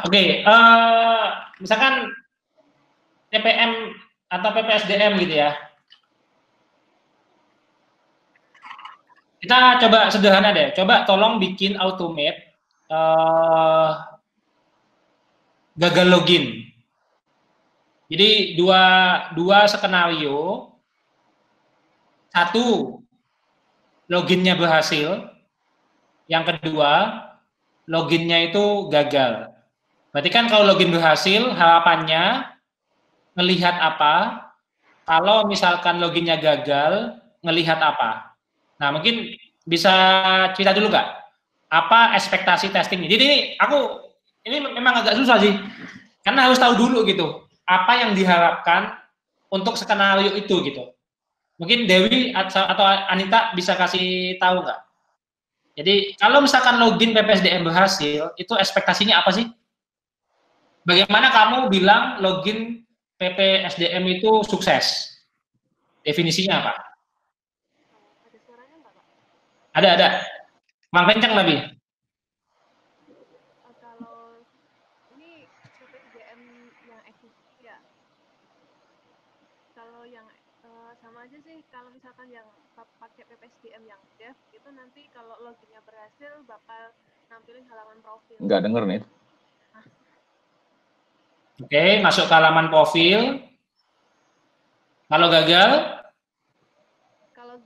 D: Oke, misalkan TPM atau PPSDM gitu ya. Kita coba sederhana deh. Coba tolong bikin automate gagal login. Jadi dua skenario. Satu, loginnya berhasil. Yang kedua, loginnya itu gagal. Berarti kan kalau login berhasil, harapannya ngelihat apa? Kalau misalkan loginnya gagal, ngelihat apa? Nah, mungkin bisa cerita dulu nggak? Apa ekspektasi testing? Jadi ini memang agak susah sih, karena harus tahu dulu gitu, apa yang diharapkan untuk skenario itu gitu. Mungkin Dewi atau Anita bisa kasih tahu nggak? Jadi kalau misalkan login PPSDM berhasil, itu ekspektasinya apa sih? Bagaimana kamu bilang login PPSDM itu sukses? Definisinya apa?
F: Ada suaranya nggak, Pak?
D: Ada. Mang kencang lebih.
F: Kalau ini PPSDM yang existing ya, kalau yang sama aja sih. Kalau misalkan yang pakai PPSDM yang dev itu nanti kalau loginnya berhasil bakal nampilin halaman profil.
A: Nggak denger nih.
D: Oke, masuk ke halaman profil. Kalau gagal?
F: Kalau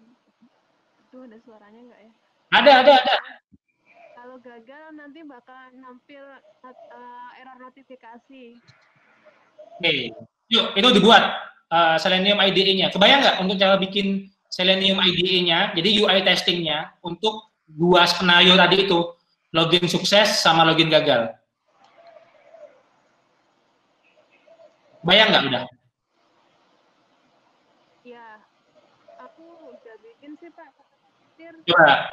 F: tuh ada suaranya nggak ya?
D: Ada.
F: Kalau gagal nanti bakal nampil error notifikasi.
D: Oke, yuk itu dibuat Selenium IDE-nya. Kebayang nggak untuk cara bikin Selenium IDE-nya? Jadi UI testingnya untuk dua skenario tadi itu, login sukses sama login gagal. Bayang nggak udah?
F: Ya, aku udah bikin sih Pak.
D: Coba,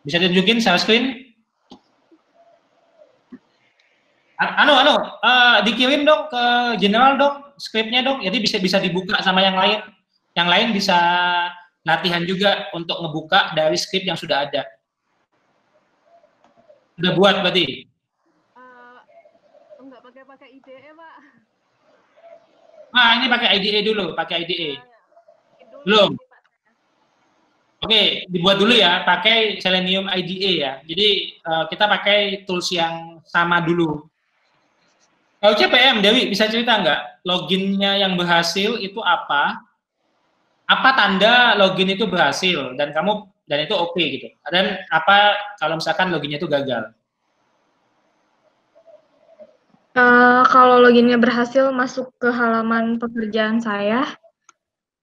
D: bisa ditunjukin share screen? Dikirim dong ke general dong, skripnya dong. Jadi bisa dibuka sama yang lain. Yang lain bisa latihan juga untuk ngebuka dari skrip yang sudah ada. Udah buat berarti?
F: Enggak pakai IDE Pak.
D: Nah, ini pakai IDE dulu, pakai IDE. Belum. Oke, dibuat dulu ya, pakai Selenium IDE ya. Jadi kita pakai tools yang sama dulu. Kalau CPM, Dewi bisa cerita nggak loginnya yang berhasil itu apa? Apa tanda login itu berhasil dan itu oke gitu. Dan apa kalau misalkan loginnya itu gagal?
E: Kalau loginnya berhasil masuk ke halaman pekerjaan saya.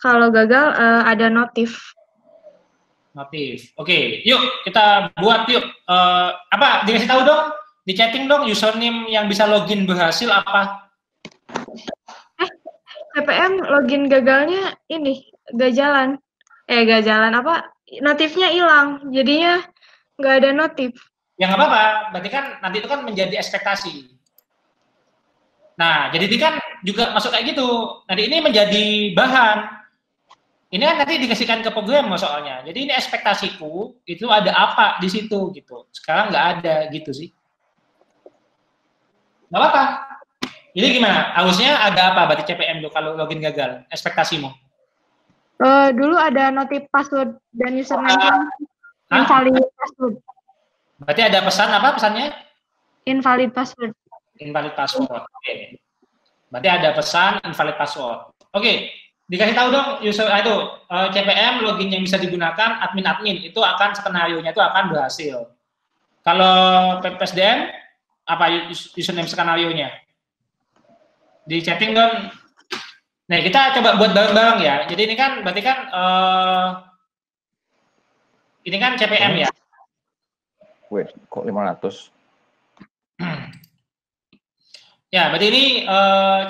E: Kalau gagal ada notif.
D: Notif. Oke, yuk kita buat yuk. Dikasih tahu dong, di chatting dong username yang bisa login berhasil apa?
E: CPM login gagalnya ini gak jalan. Notifnya hilang. Jadinya nggak ada notif.
D: Ya nggak apa-apa. Berarti kan nanti itu kan menjadi ekspektasi. Nah, jadi ini kan juga masuk kayak gitu. Nanti ini menjadi bahan. Ini kan nanti dikasihkan ke program soalnya. Jadi ini ekspektasiku itu ada apa di situ gitu. Sekarang nggak ada gitu sih. Nggak apa-apa. Jadi gimana? Harusnya ada apa berarti CPM tuh kalau login gagal? Ekspektasimu?
E: Dulu ada notif password dan username invalid password.
D: Berarti ada pesan apa pesannya?
E: Invalid password.
D: Invalid password. Oke. Berarti ada pesan invalid password. Oke. Dikasih tahu dong CPM login yang bisa digunakan admin itu akan skenario-nya itu akan berhasil. Kalau PPSDM apa username skenario-nya? Di chatting dong. Nah, kita coba buat bareng-bareng ya. Jadi ini kan berarti kan ini kan CPM ya.
A: Wait, kok 500?
D: Ya, berarti ini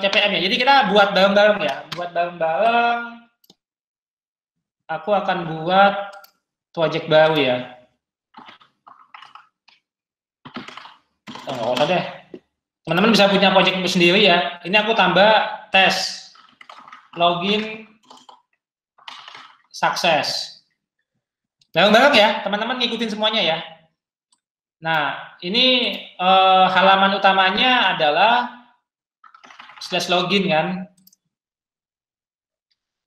D: CPM ya. Jadi kita buat bareng-bareng ya. Buat bareng-bareng. Aku akan buat project baru ya. Nggak usah deh. Teman-teman bisa punya project sendiri ya. Ini aku tambah tes login sukses. Bareng-bareng ya, teman-teman ngikutin semuanya ya. Nah, ini halaman utamanya adalah /login kan.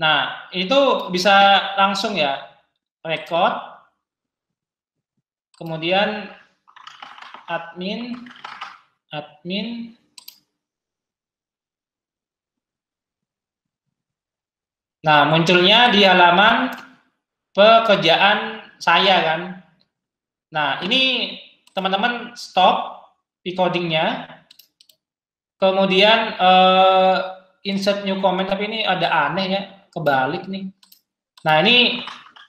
D: Nah, itu bisa langsung ya, record, kemudian admin. Nah, munculnya di halaman pekerjaan saya kan. Nah, ini teman-teman stop recordingnya. kemudian insert new comment, tapi ini ada aneh ya, kebalik nih. Nah ini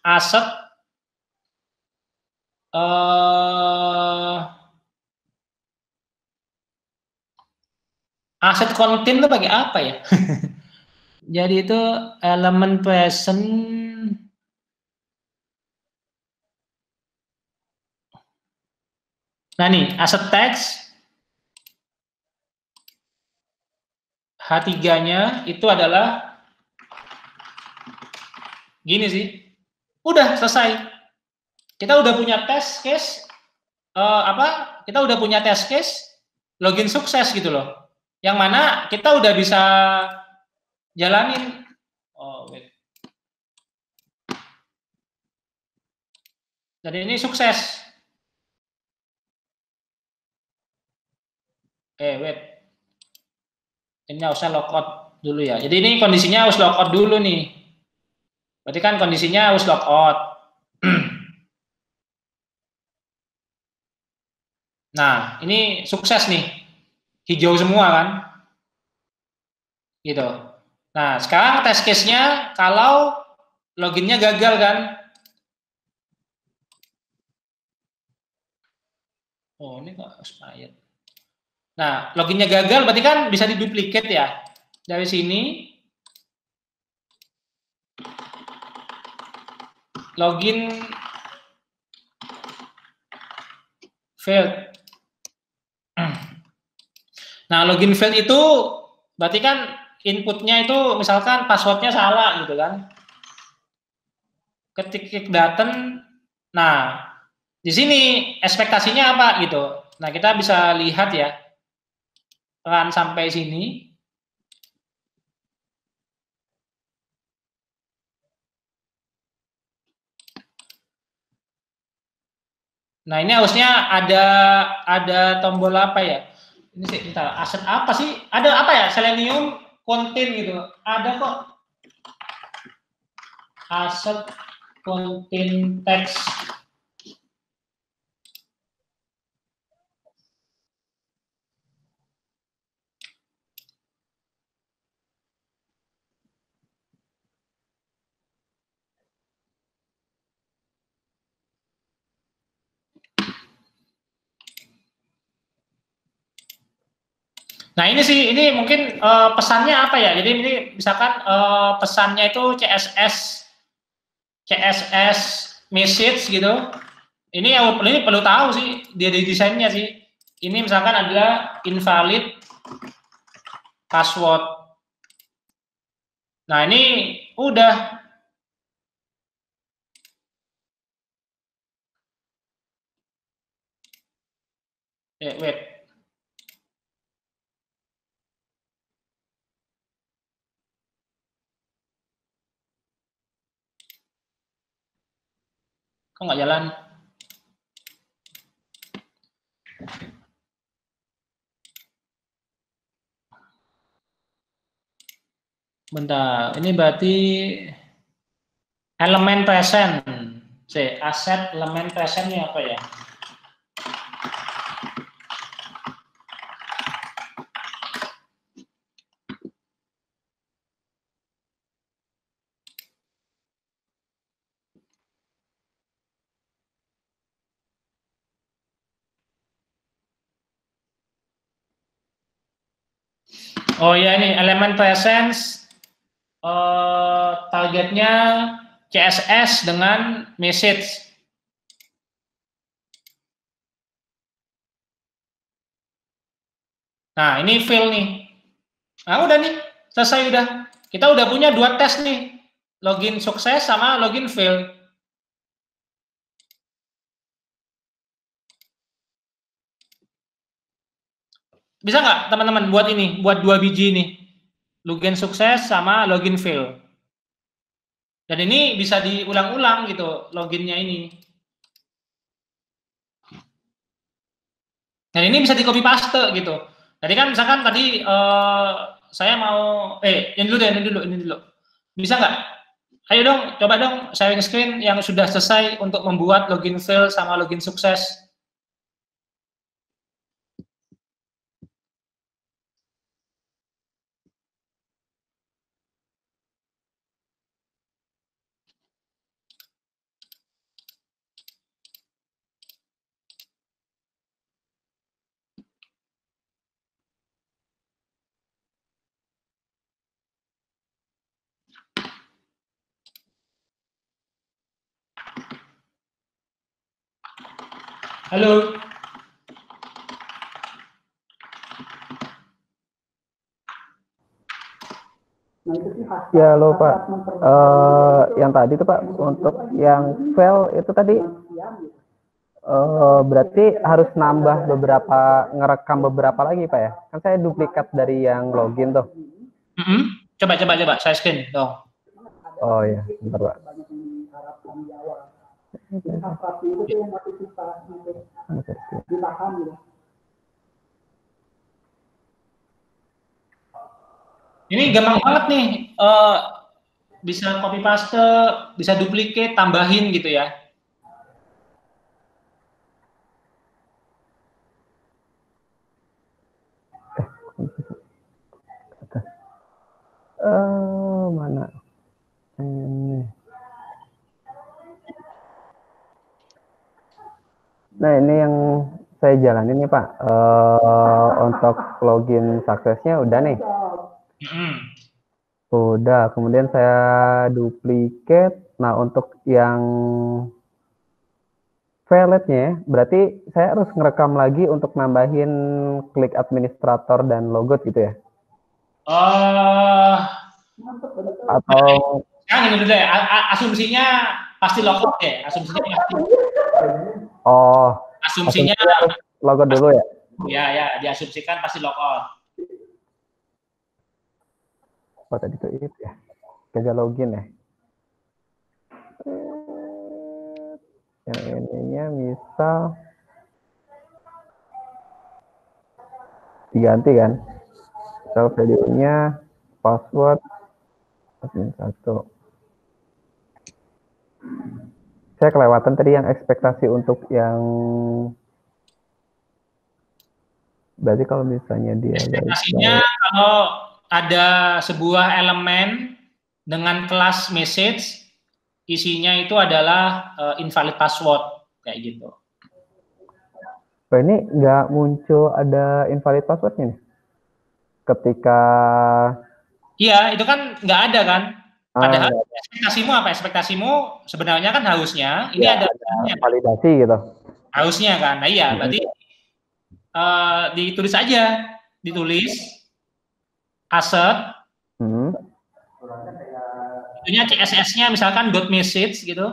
D: aset aset content itu pakai apa ya? Jadi itu elemen present. Nah nih, aset text H3-nya itu adalah gini sih. Udah selesai. Kita udah punya test case kita udah punya test case login sukses gitu loh. Yang mana kita udah bisa jalanin. Oh, wait. Dan ini sukses. Wait. Ini harusnya logout dulu ya. Jadi ini kondisinya harus logout dulu nih. Berarti kan kondisinya harus logout. Nah, ini sukses nih. Hijau semua kan? Gitu. Nah, sekarang test case-nya kalau loginnya gagal kan? Oh, ini kok expired. Nah, loginnya gagal berarti kan bisa diduplikat ya. Dari sini login failed. Nah, login failed itu berarti kan inputnya itu misalkan passwordnya salah gitu kan. Ketik button. Nah, di sini ekspektasinya apa gitu. Nah, kita bisa lihat ya. Run sampai sini. Nah, ini harusnya ada tombol apa ya? Ini sih kita aset apa sih? Ada apa ya? Selenium contain gitu. Ada kok. Aset contain text. Nah ini sih, ini mungkin pesannya apa ya? Jadi ini misalkan pesannya itu CSS message gitu. Ini perlu tahu sih dari desainnya sih. Ini misalkan adalah invalid password. Nah ini udah. Wait. Kok nggak jalan? Bentar, ini berarti elemen present. Aset elemen present ini apa ya? Oh ya, ini elemen presence targetnya CSS dengan message. Nah ini fill nih. Nah udah nih, selesai udah. Kita udah punya 2 tes nih, login sukses sama login fail. Bisa nggak teman-teman buat ini, buat 2 biji nih, login sukses sama login fail. Dan ini bisa diulang-ulang gitu, loginnya ini. Dan ini bisa di copy paste gitu. Jadi kan misalkan tadi saya mau, ini dulu. Bisa nggak? Ayo dong, coba dong sharing screen yang sudah selesai untuk membuat login fail sama login sukses. Halo.
B: Ya lo Pak, yang tadi tuh Pak, untuk yang fail itu tadi berarti harus nambah ngerekam beberapa lagi Pak ya? Kan saya duplikat dari yang login tuh.
D: Coba, saya screen dong.
B: Oh ya, bentar Pak.
D: Ini gampang banget nih, bisa copy paste, bisa duplicate, tambahin gitu ya.
B: Mana? Ini. Nah ini yang saya jalanin nih Pak. Untuk login suksesnya udah nih. Udah, kemudian saya duplicate. Nah, untuk yang validnya, berarti saya harus ngerekam lagi untuk nambahin klik administrator dan logout gitu ya? Atau
D: Sekarang ini dulu ya, asumsinya pasti logout ya, asumsinya pasti. Asumsinya
B: harus logout dulu ya?
D: Ya, diasumsikan pasti logout.
B: Oh, tadi itu ya. Gagal login ya. Yang ininya misal diganti kan? Misal value-nya password admin 1. Saya kelewatan tadi yang ekspektasi untuk yang berarti kalau misalnya dia
D: ekspektasinya kalau ada sebuah elemen dengan kelas message, isinya itu adalah invalid password kayak gitu.
B: Oh, ini nggak muncul ada invalid passwordnya nih? Ketika
D: iya itu kan nggak ada kan? Padahal ekspektasimu apa? Ekspektasimu sebenarnya kan harusnya ini ada
B: validasi gitu.
D: Harusnya kan. Nah iya berarti ditulis aja, ditulis asset. Itunya CSS-nya misalkan .message gitu.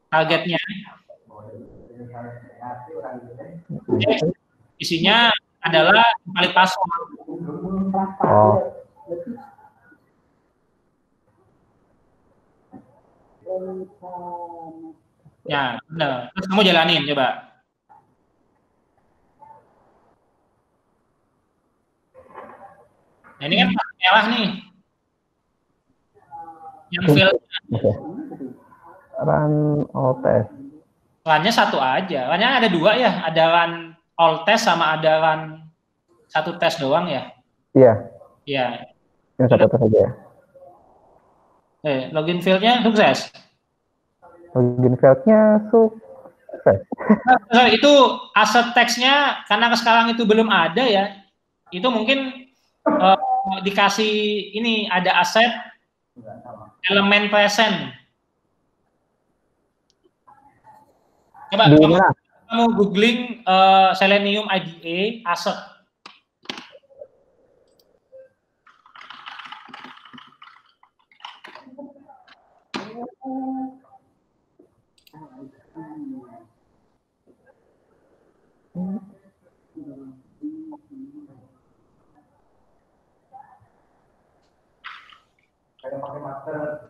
D: Targetnya. Isinya adalah invalid password. Ya, benar. Terus kamu jalanin coba. Nah, ini kan merah nih. Yang field
B: run all test.
D: Run-nya satu aja. Run-nya ada dua ya. Ada run all test sama ada run satu tes doang ya.
B: Iya.
D: Iya.
B: Yang satu tes aja ya.
D: Login field-nya sukses.
B: Login field-nya sukses.
D: Nah, itu aset teksnya karena sekarang itu belum ada ya. Itu mungkin dikasih ini ada aset elemen present. Coba kamu googling Selenium IDE asset.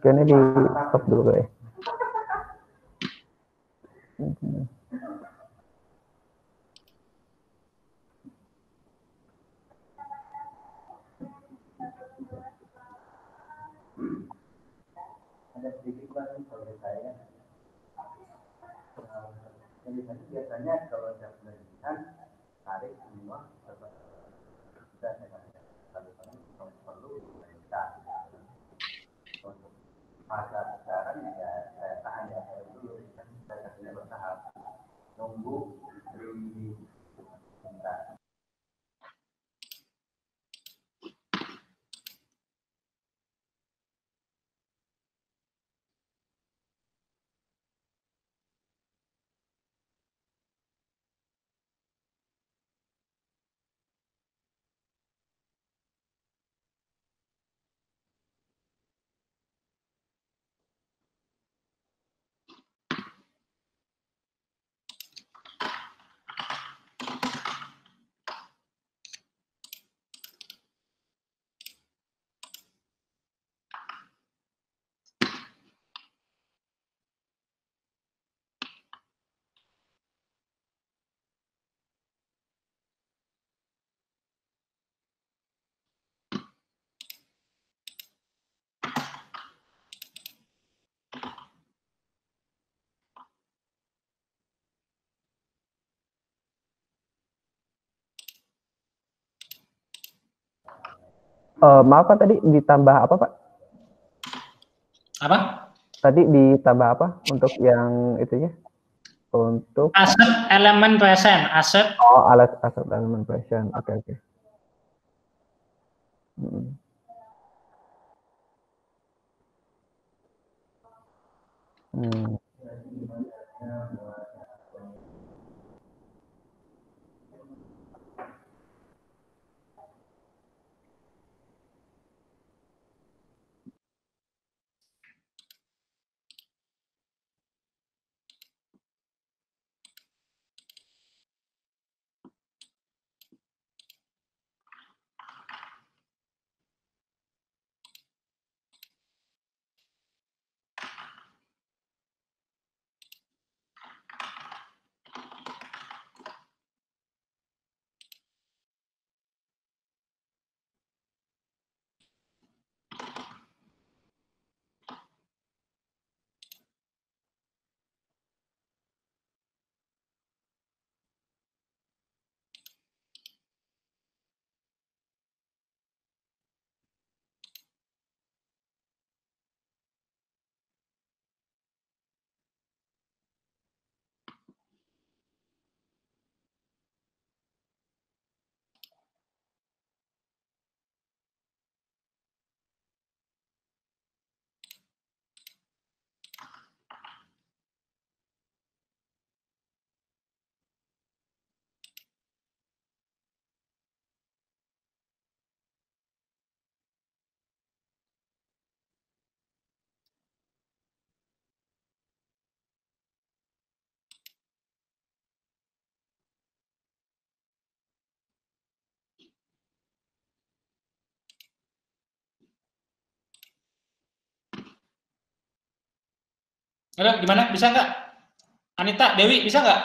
B: Kayaknya di stop dulu ya. Ada sedikit lagi kalau saya. Biasanya kalau ada penelitian tarik semua kita perlu penelitian. Untuk masa sekarang ya saya tahan ya dulu saya sudah bertahap nunggu di Maaf Pak, tadi ditambah apa Pak?
D: Apa?
B: Tadi ditambah apa untuk yang itunya? Untuk
D: Aset elemen present, aset.
B: alat asset element present. Oke. Hmm. Hmm.
D: Halo, gimana? Bisa nggak? Anita, Dewi, bisa nggak?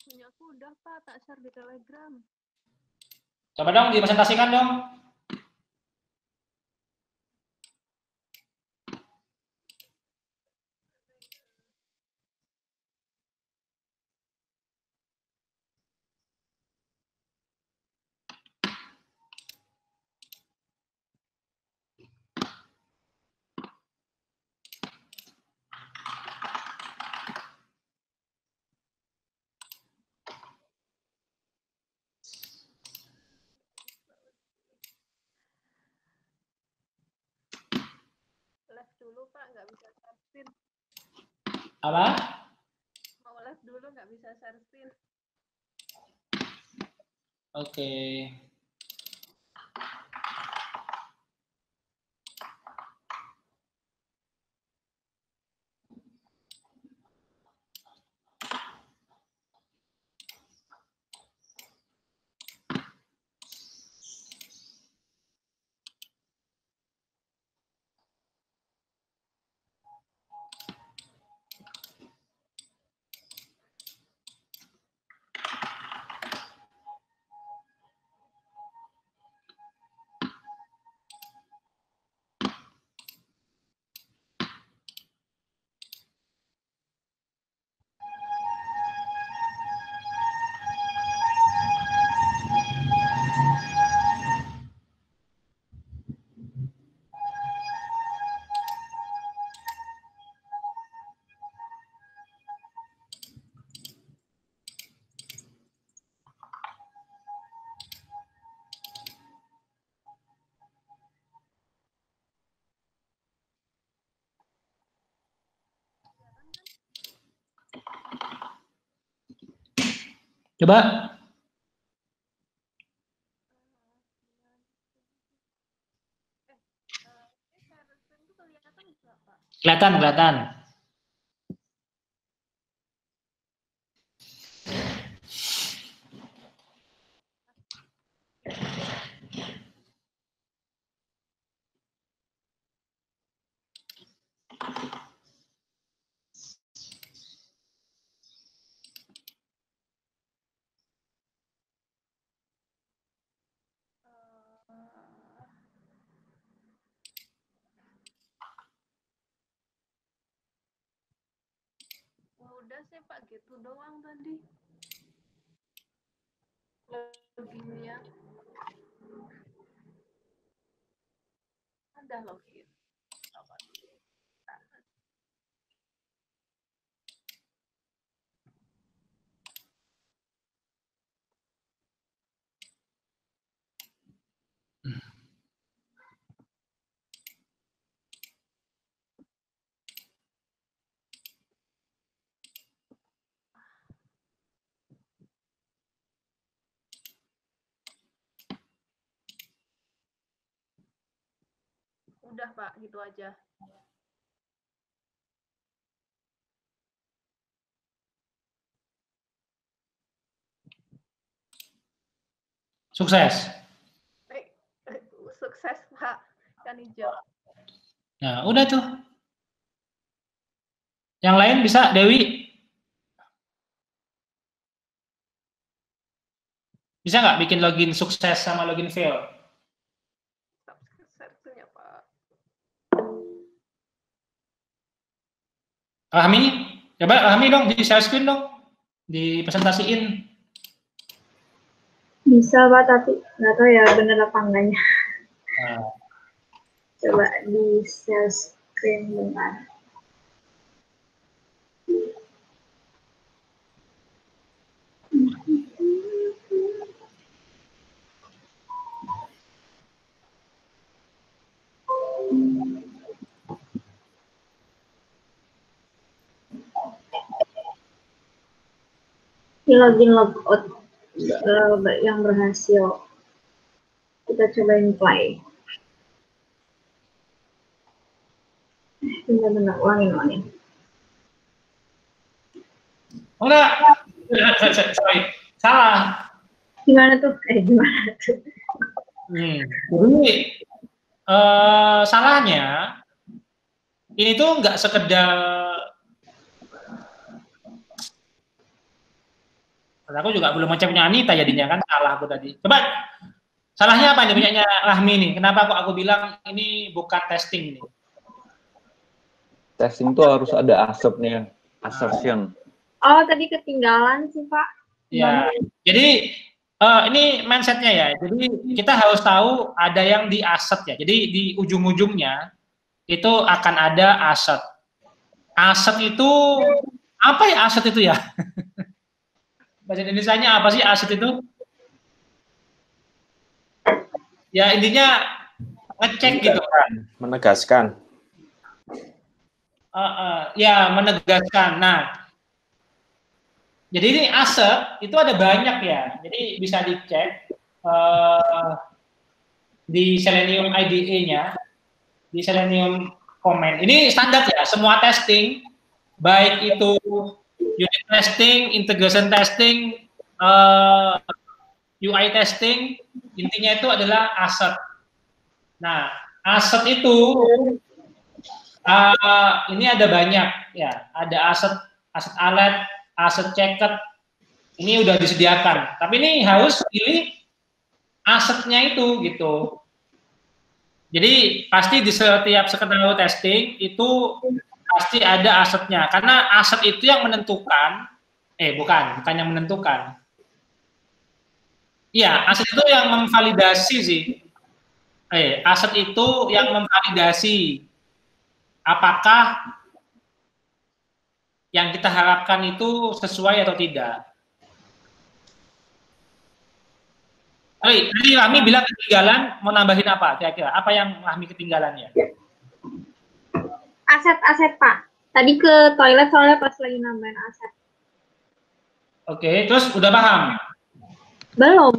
F: Punya aku udah Pak, tak share di Telegram.
D: Coba dong dipresentasikan dong.
F: Live dulu Pak, nggak bisa share screen.
D: Apa?
F: Mau live dulu nggak bisa share screen.
D: Oke. Coba.
F: Ini share screen tuh kelihatan nggak Pak?
D: Kelihatan, kelihatan.
F: Udah sih Pak, gitu doang tadi. Loginnya. udah login. Coba dulu. Udah Pak, gitu aja.
D: Sukses.
F: Sukses Pak, kan hijau.
D: Nah, udah tuh. Yang lain bisa, Dewi? Bisa nggak bikin login sukses sama login fail?
F: Subscribe-nya Pak.
D: Rahmi? Coba Rahmi dong, di share screen dong. Dipresentasiin.
G: Bisa Pak, tapi nggak tahu ya bener apa enggaknya.
D: Nah.
G: Coba di share screen bentar. Ini login logout yang berhasil. Kita cobain play. Benar-benar ulangin.
D: Oh enggak, sorry, salah.
G: Gimana tuh? Gimana tuh?
D: Jadi salahnya ini tuh nggak sekedar, aku juga belum macam punya Anita jadinya kan salah aku tadi. Coba salahnya apa nih punyanya Rahmi nih? Kenapa kok aku bilang ini bukan testing nih?
A: Testing tuh harus ada assertnya, assertion.
G: Oh, tadi ketinggalan sih Pak.
D: Ya, jadi ini mindsetnya ya. Jadi kita harus tahu ada yang di asset ya. Jadi di ujung-ujungnya itu akan ada asset. Asset itu apa ya aset itu ya? Bahasa Indonesianya apa sih aset itu? Ya intinya ngecek gitu kan.
H: Menegaskan.
D: Ya menegaskan. Nah, jadi ini aset itu ada banyak ya. Jadi bisa dicek di Selenium IDE-nya, di Selenium comment. Ini standar ya. Semua testing, baik itu unit testing, integration testing, UI testing, intinya itu adalah aset. Nah, aset itu ini ada banyak ya, ada aset alet, aset checker, ini udah disediakan. Tapi ini harus pilih asetnya itu gitu. Jadi pasti di setiap skenario testing itu pasti ada asetnya, karena aset itu yang menentukan, bukan yang menentukan. Iya, aset itu yang memvalidasi sih. Aset itu yang memvalidasi apakah yang kita harapkan itu sesuai atau tidak. Tadi Rahmi bilang ketinggalan, mau nambahin apa kira-kira? Apa yang Rahmi ketinggalannya?
G: Aset Pak. Tadi ke toilet soalnya pas lagi nambahin aset.
D: Oke, terus udah paham?
G: Belum.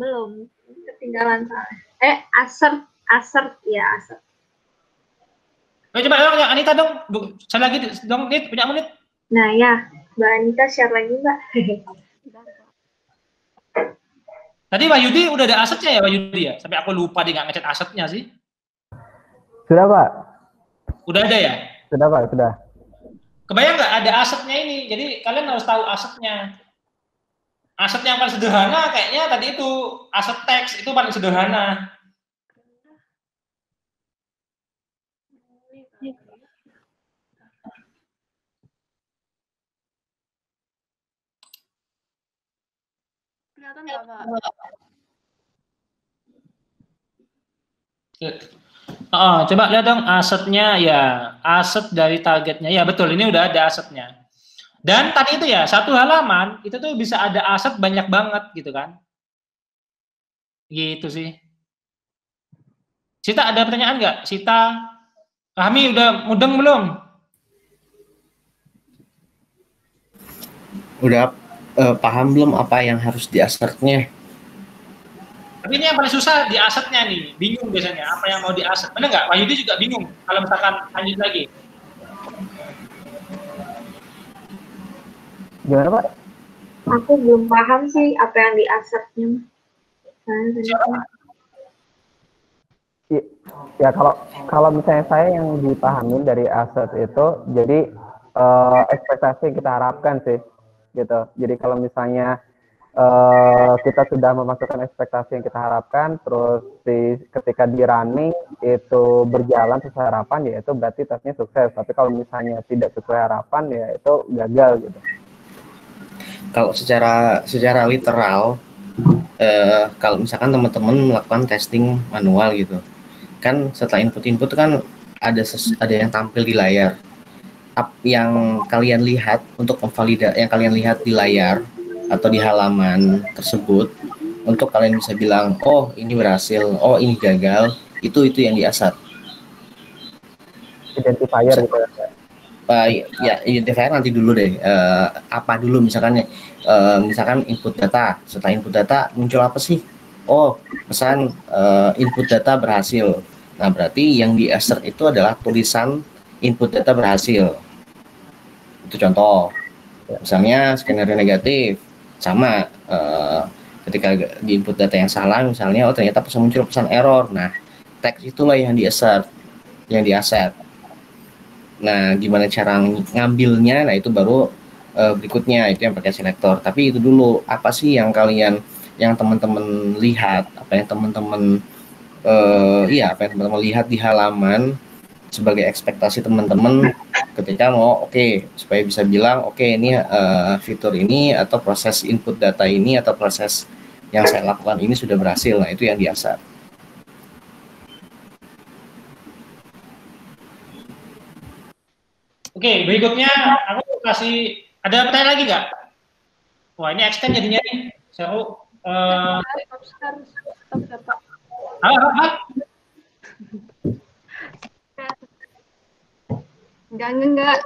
G: Ketinggalan soalnya. Aset.
D: Coba dong, Anita dong, saya lagi dong, Nit, punya menit.
G: Nah ya, Mbak Anita share lagi Mbak.
D: Tadi Wahyudi udah ada asetnya ya Wahyudi ya? Sampai aku lupa dia nggak ngechat asetnya sih.
B: Sudah Pak.
D: Udah ada ya?
B: Sudah Pak, sudah.
D: Kebayang nggak ada asetnya ini? Jadi kalian harus tahu asetnya. Aset yang paling sederhana kayaknya tadi itu aset teks itu paling sederhana.
F: Kelihatan nggak Pak?
D: Coba lihat dong asetnya ya, aset dari targetnya. Ya betul, ini udah ada asetnya. Dan tadi itu ya, satu halaman itu tuh bisa ada aset banyak banget gitu kan. Gitu sih. Sita ada pertanyaan nggak? Sita, Rahmi udah mudeng belum?
C: Udah paham belum apa yang harus di-assert-nya?
D: Tapi ini yang paling susah di asetnya nih, bingung biasanya apa yang mau di aset. Benar nggak? Wahyudi juga bingung kalau misalkan lanjut lagi.
B: Gimana Pak?
G: Aku belum paham sih apa yang di asetnya.
B: Ya kalau misalnya saya yang dipahamin dari aset itu, jadi ekspektasi yang kita harapkan sih, gitu. Jadi kalau misalnya kita sudah memasukkan ekspektasi yang kita harapkan, terus ketika di running itu berjalan sesuai harapan, ya itu berarti tesnya sukses. Tapi kalau misalnya tidak sesuai harapan, ya itu gagal gitu.
C: Kalau secara literal, kalau misalkan teman-teman melakukan testing manual gitu, kan setelah input kan ada yang tampil di layar. Yang kalian lihat untuk yang kalian lihat di layar atau di halaman tersebut, untuk kalian bisa bilang, oh ini berhasil, oh ini gagal, itu yang di-assert.
B: Identifier gitu ya.
C: Ya identifier nanti dulu deh. Apa dulu misalkan input data. Setelah input data muncul apa sih? Oh, pesan input data berhasil. Nah, berarti yang di-assert itu adalah tulisan input data berhasil. Itu contoh. Misalnya skenario negatif, sama ketika di input data yang salah, misalnya oh ternyata muncul pesan error. Nah, teks itulah yang di-assert, yang di-asset. Nah, gimana cara ngambilnya? Nah, itu baru berikutnya, itu yang pakai selektor. Tapi itu dulu, apa sih yang teman-teman lihat, apa yang teman-teman lihat di halaman sebagai ekspektasi teman-teman ketika mau supaya bisa bilang ini fitur ini atau proses input data ini atau proses yang saya lakukan ini sudah berhasil. Nah, itu yang di-assert.
D: Oke, berikutnya aku kasih, ada pertanyaan lagi nggak? Wah, ini extend jadinya nih, seru.
F: Enggak.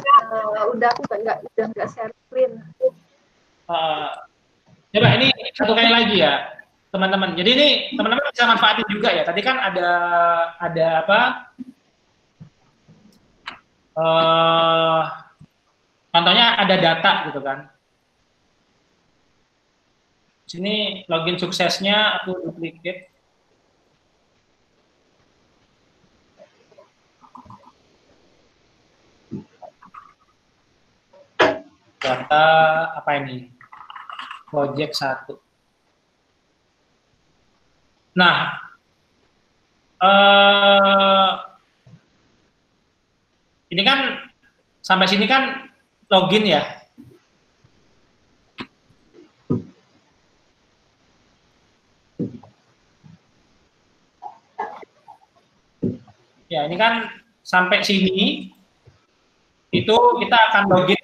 F: Udah aku nggak share screen.
D: Coba ini satu kali lagi ya, teman-teman. Jadi ini teman-teman bisa manfaatin juga ya. Tadi kan ada apa? Contohnya ada data gitu kan. Sini login suksesnya aku duplicate. Data apa ini? Project 1. Nah, ini kan sampai sini kan login ya. Ya, ini kan sampai sini itu kita akan login.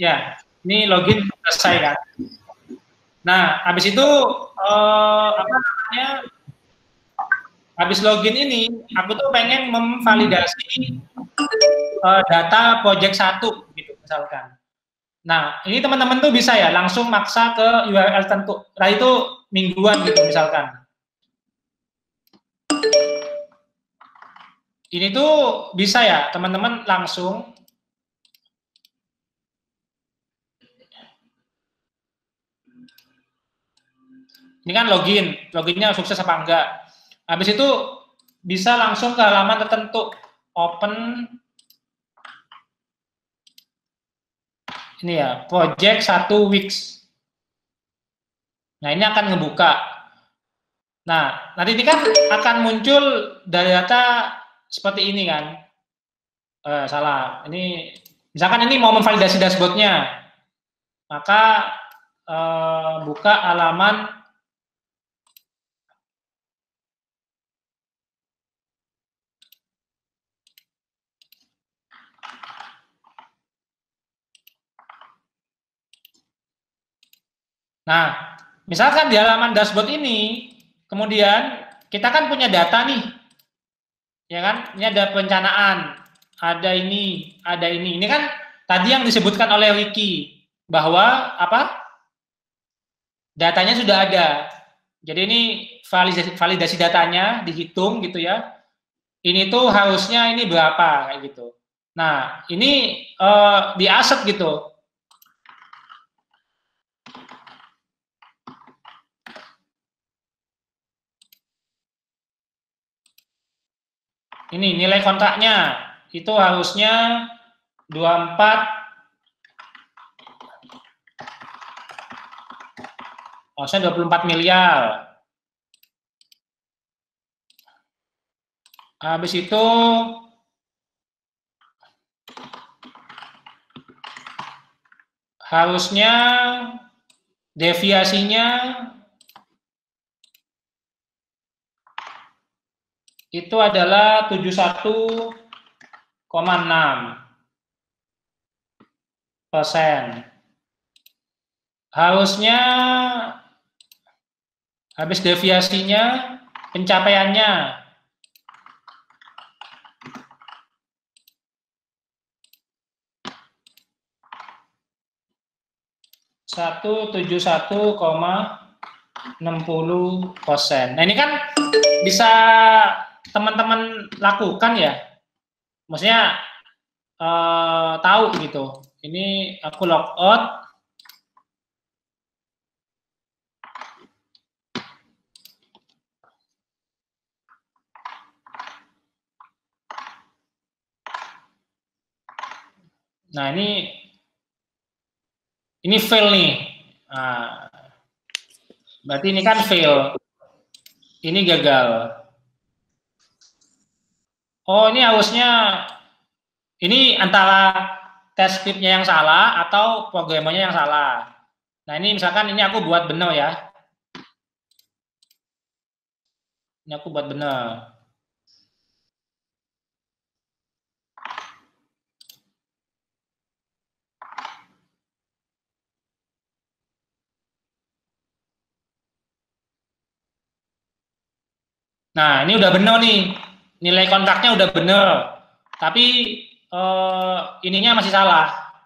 D: Ya, ini login selesai kan. Nah, habis itu habis login ini, aku tuh pengen memvalidasi data project 1 gitu misalkan. Nah, ini teman-teman tuh bisa ya langsung maksa ke URL tertentu. Nah, itu mingguan gitu misalkan. Ini tuh bisa ya teman-teman langsung ini kan loginnya sukses apa enggak. Habis itu bisa langsung ke halaman tertentu, open ini ya, project 1 weeks. Nah, ini akan ngebuka. Nah, nanti ini kan akan muncul data seperti ini kan. Salah. Ini misalkan ini mau memvalidasi dashboardnya. Maka buka halaman Nah, misalkan di halaman dashboard ini, kemudian kita kan punya data nih, ya kan? Ini ada perencanaan, ada ini, ada ini. Ini kan tadi yang disebutkan oleh Ricky bahwa apa? Datanya sudah ada. Jadi ini validasi datanya dihitung gitu ya. Ini tuh harusnya ini berapa kayak gitu. Nah, ini di aset gitu. Ini nilai kontraknya itu harusnya 24 harusnya 24 miliar. Habis itu harusnya deviasinya itu adalah 71,6%. Harusnya habis deviasinya pencapaiannya 171,60%. Nah, ini kan bisa teman-teman lakukan ya. Maksudnya tahu gitu. Ini aku log out. Nah, ini fail nih. Nah, berarti ini kan fail. Ini gagal. Oh, ini harusnya ini antara test script-nya yang salah atau programmernya yang salah. Nah, ini misalkan ini aku buat benar ya. Ini aku buat benar. Nah, ini udah benar nih. Nilai kontraknya udah benar. Tapi ininya masih salah.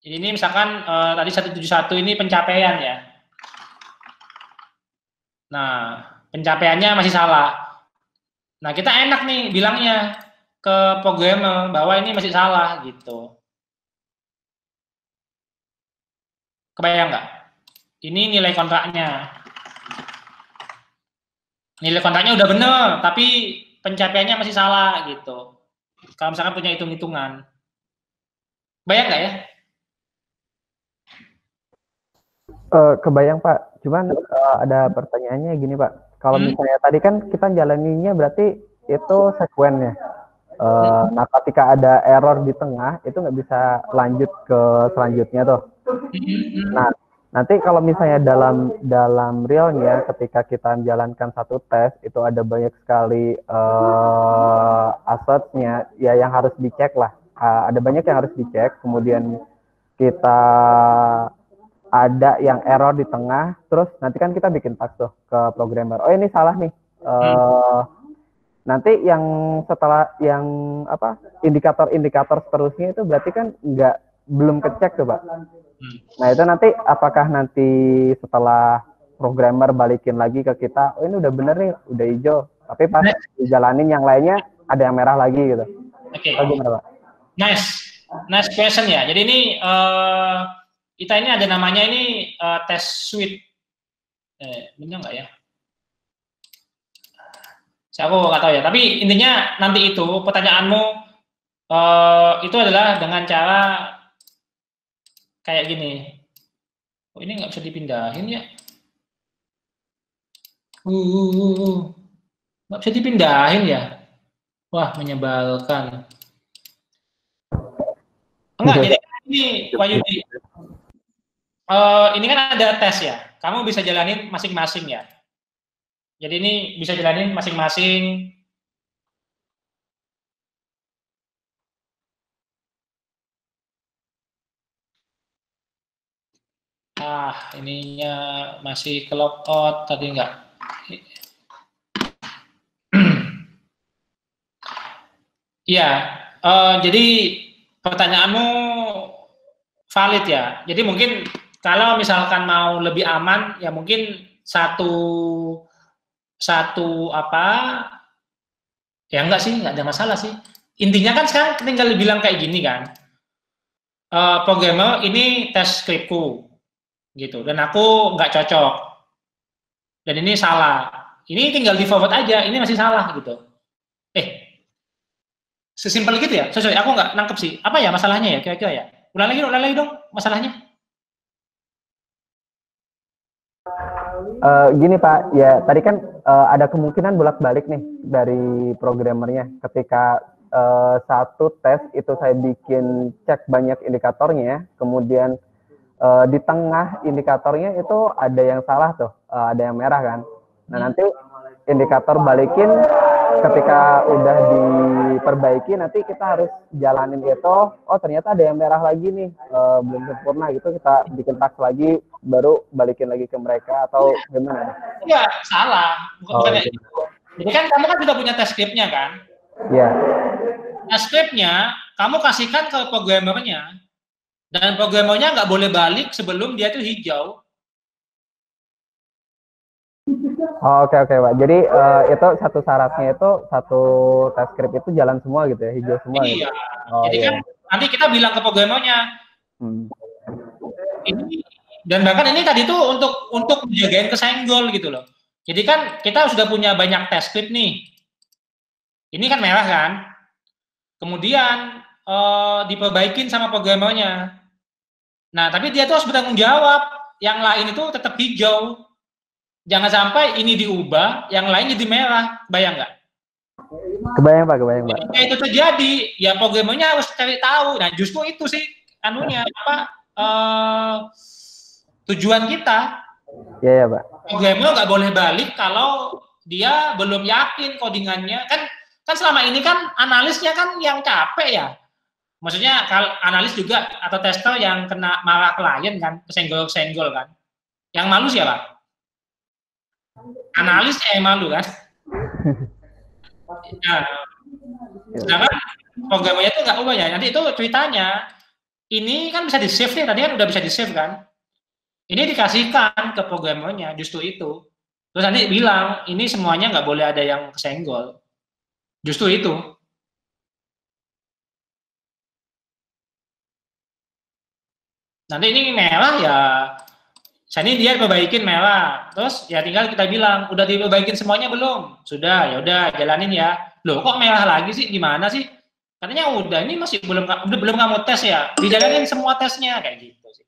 D: Jadi ini misalkan tadi 171 ini pencapaian ya. Nah, pencapaiannya masih salah. Nah, kita enak nih bilangnya ke programmer bahwa ini masih salah gitu. Kebayang nggak? Ini nilai kontraknya. Nilai kontraknya udah bener, tapi pencapaiannya masih salah gitu. Kalau misalkan punya hitung-hitungan. Bayang nggak ya?
B: Kebayang Pak, cuman ada pertanyaannya gini Pak. Kalau misalnya tadi kan kita jalaninya berarti itu sekuen ya. Nah ketika ada error di tengah itu nggak bisa lanjut ke selanjutnya tuh. Nah nanti kalau misalnya dalam realnya ketika kita menjalankan satu tes itu ada banyak sekali assets-nya ya yang harus dicek lah. Ada banyak yang harus dicek. Kemudian kita ada yang error di tengah, terus nanti kan kita bikin task tuh ke programmer. Oh ini salah nih. Nanti yang setelah yang apa indikator-indikator seterusnya itu berarti kan belum kecek tuh Pak. Nah itu nanti apakah nanti setelah programmer balikin lagi ke kita, oh ini udah bener nih, udah hijau. Tapi pas dijalanin yang lainnya ada yang merah lagi gitu.
D: Oke.
B: Gimana Pak?
D: Nice question ya. Jadi ini kita ini ada namanya ini test suite. Benar nggak ya? Saya aku nggak tahu ya. Tapi intinya nanti itu pertanyaanmu itu adalah dengan cara kayak gini. Oh ini nggak bisa dipindahin ya? Nggak bisa dipindahin ya? Wah menyebalkan. Enggak, jadi ini Pak Yudi. ini kan ada tes ya. Kamu bisa jalanin masing-masing ya. Jadi ini bisa jalanin masing-masing. Ininya masih ke logout tadi enggak. Iya, jadi pertanyaanmu valid ya. Jadi mungkin kalau misalkan mau lebih aman, ya mungkin satu apa? Ya enggak sih, enggak ada masalah sih. Intinya kan sekarang tinggal bilang kayak gini kan. Programmer ini tes skripku, gitu. Dan aku nggak cocok. Dan ini salah. Ini tinggal di forward aja. Ini masih salah gitu. Sesimpel gitu ya? Sorry, aku nggak nangkep sih. Apa ya masalahnya ya kira-kira ya? Ulang lagi dong masalahnya.
B: Gini Pak, ya tadi kan ada kemungkinan bolak-balik nih dari programmernya. Ketika satu tes itu saya bikin cek banyak indikatornya, kemudian di tengah indikatornya itu ada yang salah tuh, ada yang merah kan. Nah nanti indikator balikin ketika udah diperbaiki, nanti kita harus jalanin itu. Oh ternyata ada yang merah lagi nih, belum sempurna gitu, kita bikin task lagi, baru balikin lagi ke mereka atau gimana?
D: Enggak, salah. Bukan kayak gitu. Jadi kan kamu kan sudah punya test script-nya kan?
B: Iya.
D: Test script-nya kamu kasihkan ke programmernya, dan programmernya nggak boleh balik sebelum dia itu hijau.
B: Oh, oke Pak. Jadi itu satu syaratnya itu satu test script itu jalan semua gitu ya, hijau semua.
D: Iya.
B: Gitu. Oh,
D: Jadi kan nanti kita bilang ke programmernya, ini dan bahkan ini tadi tuh untuk menjagain kesenggol gitu loh. Jadi kan kita sudah punya banyak test script nih. Ini kan merah kan. Kemudian diperbaikin sama programmernya. Nah, tapi dia tuh harus bertanggung jawab. Yang lain itu tetap hijau. Jangan sampai ini diubah, yang lain jadi merah. Bayang nggak?
B: Kebayang Pak.
D: Ketika itu terjadi, ya programmernya harus cari tahu. Nah, justru itu sih anunya apa? Tujuan kita.
B: Iya Pak.
D: Programmer nggak boleh balik kalau dia belum yakin codingannya. Kan selama ini kan analisnya kan yang capek ya. Maksudnya kalau analis juga atau tester yang kena marah klien kan, kesenggol-senggol kan. Yang malu siapa? Analis yang malu kan. Nah, sedangkan programnya itu nggak ubah ya. Nanti itu ceritanya, ini kan bisa di-save nih, tadi kan udah bisa di-save kan. Ini dikasihkan ke programmernya, justru itu. Terus nanti bilang, ini semuanya nggak boleh ada yang kesenggol. Justru itu. Nanti ini merah ya, ini dia perbaikin merah. Terus ya tinggal kita bilang, udah diperbaikin semuanya belum? Sudah, ya udah jalanin ya. Loh kok merah lagi sih? Gimana sih? Katanya udah, ini masih belum kamu tes ya. Dijalanin semua tesnya kayak gitu sih.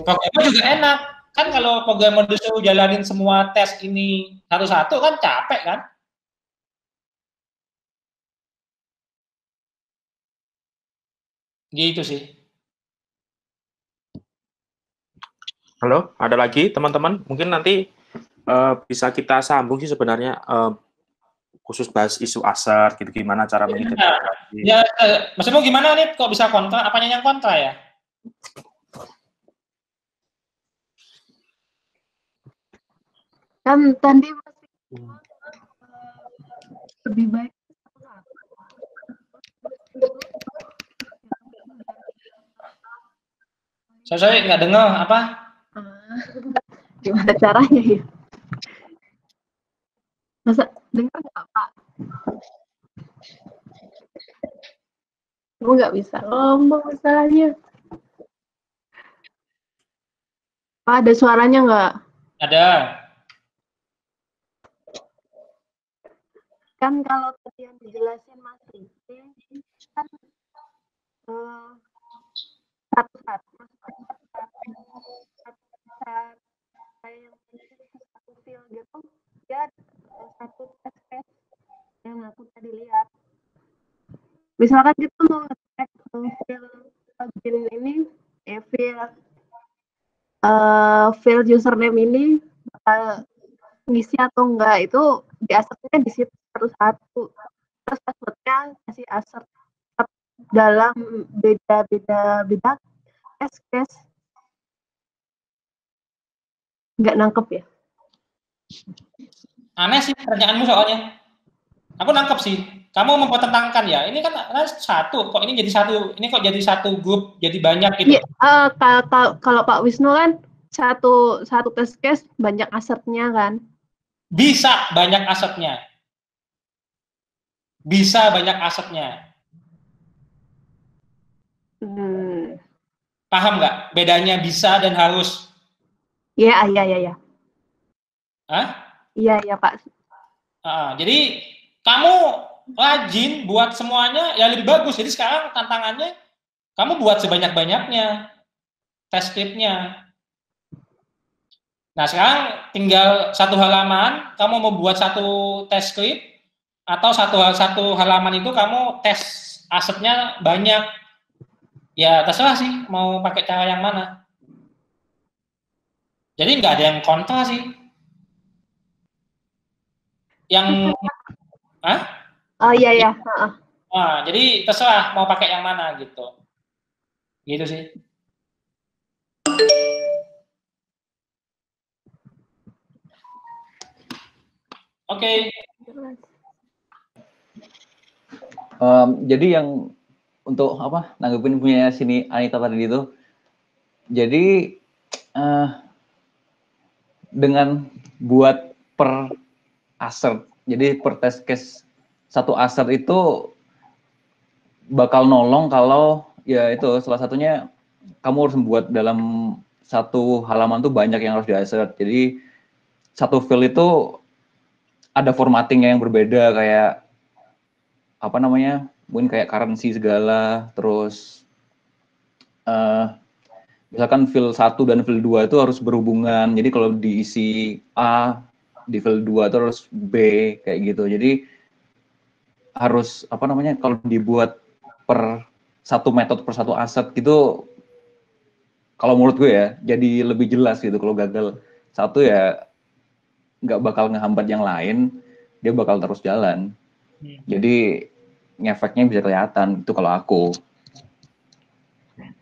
D: Programmer juga enak. Kan kalau programmer disuruh jalanin semua tes ini satu-satu kan capek kan? Gitu sih.
H: Halo, ada lagi teman-teman? Mungkin nanti bisa kita sambung sih sebenarnya khusus bahas isu asar gitu, gimana cara mengidentifikasi.
D: Ya, maksudmu gimana nih? Kok bisa kontra? Apanya yang kontra ya?
F: Kan tadi masih lebih baik.
D: Saya nggak dengar apa?
F: Gimana caranya ya? Masa dengar nggak Pak? Kamu nggak bisa ngomong masalahnya. Pak, ada suaranya nggak?
D: Ada.
F: Kan kalau tadi yang dijelasin Mas Rifki, kan satu-satu yang satu feel gitu, dia satu tes yang aku tadi lihat. Misalkan kita mau ngecek feel login ini, feel field username ini bakal ngisi atau enggak, itu di asertnya di situ satu-satu. Terus passwordnya kasih assert dalam beda case. Nggak nangkep ya?
D: Aneh sih pertanyaanmu soalnya. Aku nangkep sih. Kamu mempertentangkan ya. Ini kan satu. Kok ini jadi satu? Ini kok jadi satu grup? Jadi banyak gitu?
F: Iya. Kalau Pak Wisnu kan satu test case banyak asetnya kan?
D: Bisa banyak asetnya. Bisa banyak asetnya. Paham nggak? Bedanya bisa dan harus.
F: Iya.
D: Hah?
F: Iya Pak.
D: Jadi kamu rajin buat semuanya ya lebih bagus. Jadi sekarang tantangannya kamu buat sebanyak-banyaknya test script-nya. Nah sekarang tinggal satu halaman kamu mau buat satu test script atau satu halaman itu kamu tes asetnya banyak. Ya terserah sih mau pakai cara yang mana. Jadi nggak ada yang kontra sih. Yang
F: Oh iya.
D: Jadi terserah mau pakai yang mana gitu. Gitu sih. Oke.
A: Jadi yang untuk apa nanggepin punya sini Anita tadi itu, jadi dengan buat per assert, jadi per test case satu assert itu bakal nolong kalau ya itu salah satunya kamu harus membuat dalam satu halaman tuh banyak yang harus di assert. Jadi satu field itu ada formattingnya yang berbeda, kayak apa namanya, mungkin kayak currency segala, terus misalkan field 1 dan field 2 itu harus berhubungan, jadi kalau diisi A di field 2 itu harus B kayak gitu. Jadi harus apa namanya, kalau dibuat per satu metode per satu aset gitu, kalau menurut gue ya jadi lebih jelas gitu. Kalau gagal satu ya nggak bakal ngehambat yang lain, dia bakal terus jalan. Jadi ngefeknya bisa kelihatan itu kalau aku.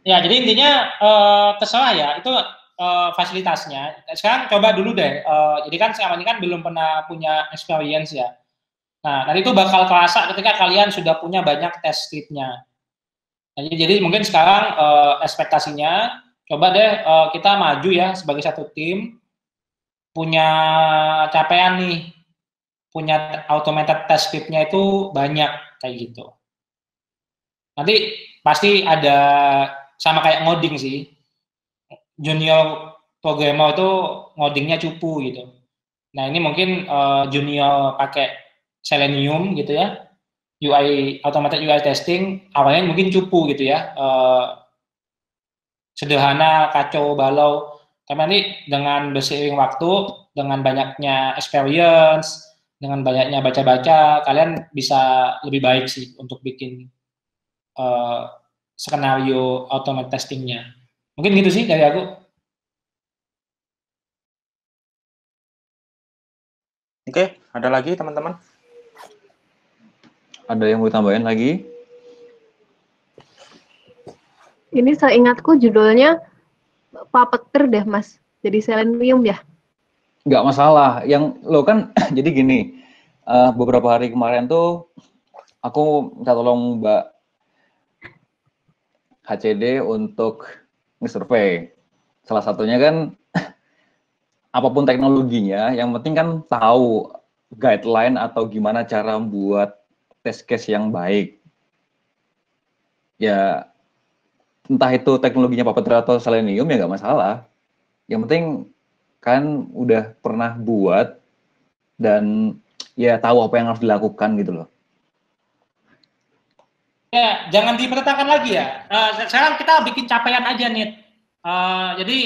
D: Ya jadi intinya terserah ya itu fasilitasnya. Sekarang coba dulu deh. Jadi kan selama ini kan belum pernah punya experience ya. Nah nanti itu bakal kerasa ketika kalian sudah punya banyak test script-nya. Nah, jadi mungkin sekarang ekspektasinya coba deh kita maju ya sebagai satu tim, punya capaian nih, punya automated test script-nya itu banyak kayak gitu. Nanti pasti ada sama kayak ngoding sih. Junior programmer itu ngodingnya cupu gitu. Nah ini mungkin junior pakai Selenium gitu ya, UI automated UI testing awalnya mungkin cupu gitu ya, sederhana, kacau balau. Tapi nanti dengan berseiring waktu, dengan banyaknya experience, dengan banyaknya baca-baca, kalian bisa lebih baik sih untuk bikin skenario automated testingnya. Mungkin gitu sih dari aku.
H: Oke, ada lagi teman-teman?
A: Ada yang mau tambahin lagi?
F: Ini seingatku judulnya Puppeteer deh Mas, jadi Selenium ya?
A: Nggak masalah, yang lo kan jadi gini, beberapa hari kemarin tuh aku minta tolong Mbak HCD untuk nge-survey. Salah satunya kan apapun teknologinya, yang penting kan tahu guideline atau gimana cara membuat test case yang baik. Ya entah itu teknologinya Puppeteer atau Selenium ya nggak masalah. Yang penting kan udah pernah buat dan ya tahu apa yang harus dilakukan gitu loh.
D: Ya, jangan dipertentangkan lagi ya. Sekarang kita bikin capaian aja nih. Jadi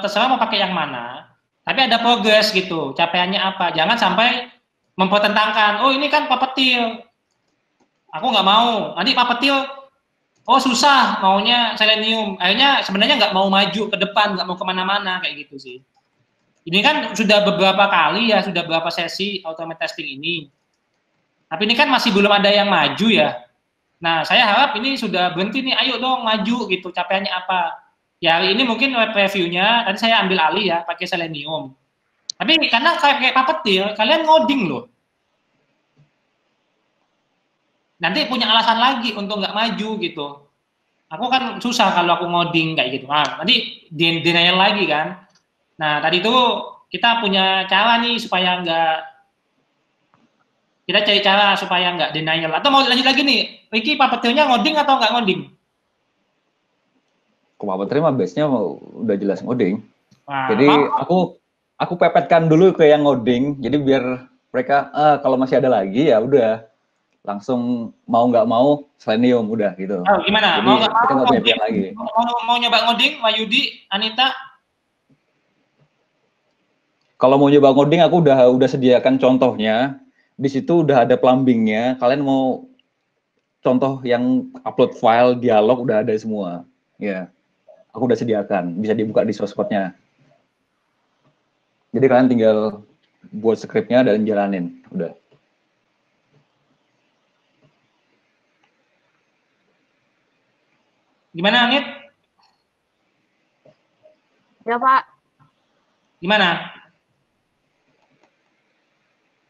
D: terserah mau pakai yang mana. Tapi ada progres gitu. Capaiannya apa? Jangan sampai mempertentangkan. Oh ini kan Puppeteer. Aku nggak mau. Nanti Puppeteer oh susah maunya Selenium. Akhirnya sebenarnya nggak mau maju ke depan, nggak mau kemana-mana kayak gitu sih. Ini kan sudah beberapa kali ya, sudah beberapa sesi automate testing ini. Tapi ini kan masih belum ada yang maju ya. Nah, saya harap ini sudah berhenti nih, ayo dong maju gitu, capaiannya apa. Ya hari ini mungkin web review-nya, tadi saya ambil alih ya, pakai Selenium. Tapi karena kayak Puppeteer, kalian ngoding loh. Nanti punya alasan lagi untuk nggak maju gitu. Aku kan susah kalau aku ngoding kayak gitu. Nah, nanti denial lagi kan. Nah, tadi itu kita punya cara nih supaya kita cari cara supaya nggak denial. Atau mau lanjut lagi nih, Ricky Puppeteer-nya ngoding atau nggak ngoding?
A: Puppeteer mah base-nya udah jelas ngoding.
D: Nah,
A: jadi aku pepetkan dulu ke yang ngoding. Jadi biar mereka kalau masih ada lagi ya udah langsung mau nggak mau Selenium udah gitu.
D: Oh, gimana?
A: Jadi,
D: mau nggak mau
A: ngoding lagi.
D: Mau nyoba ngoding, Wayudi, Anita?
A: Kalau mau nyoba ngoding aku udah sediakan contohnya. Di situ udah ada plumbingnya. Kalian mau contoh yang upload file, dialog udah ada semua. Ya, aku udah sediakan. Bisa dibuka di source code-nya. Jadi kalian tinggal buat script-nya dan jalanin. Udah.
D: Gimana, Anit?
F: Ya, Pak.
D: Gimana?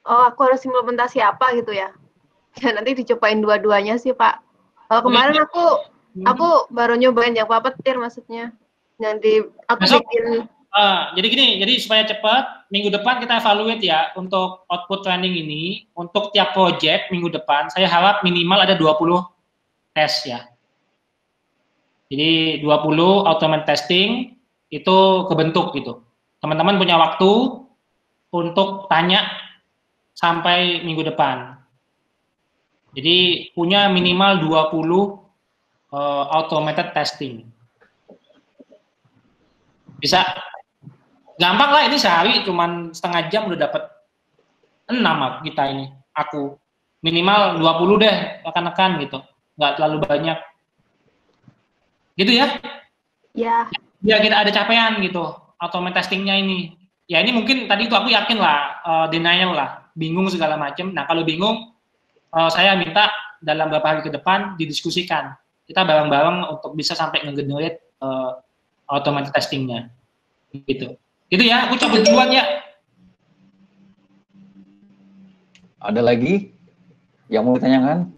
F: Oh, aku harus implementasi apa gitu ya? Ya nanti dicobain dua-duanya sih, Pak. Kemarin aku baru nyobain yang Puppeteer maksudnya. Yang aku bikin.
D: Jadi gini, jadi supaya cepat, minggu depan kita evaluate ya untuk output training ini. Untuk tiap project minggu depan, saya harap minimal ada 20 tes ya. Jadi 20 automate testing itu kebentuk gitu. Teman-teman punya waktu untuk tanya sampai minggu depan. Jadi punya minimal 20 automated testing. Bisa gampang lah, ini sehari cuman setengah jam udah dapat 6 kita ini. Aku minimal 20 deh rekan-rekan gitu. Nggak terlalu banyak. Gitu ya?
F: Ya.
D: Biar kita ada capaian gitu automated testingnya ini. Ya ini mungkin tadi itu aku yakin lah denial lah. Bingung segala macam. Nah kalau bingung, saya minta dalam beberapa hari ke depan didiskusikan. Kita bareng-bareng untuk bisa sampai nge-generate automated testingnya. Gitu. Gitu ya, aku cabut duluan ya.
A: Ada lagi yang mau ditanyakan?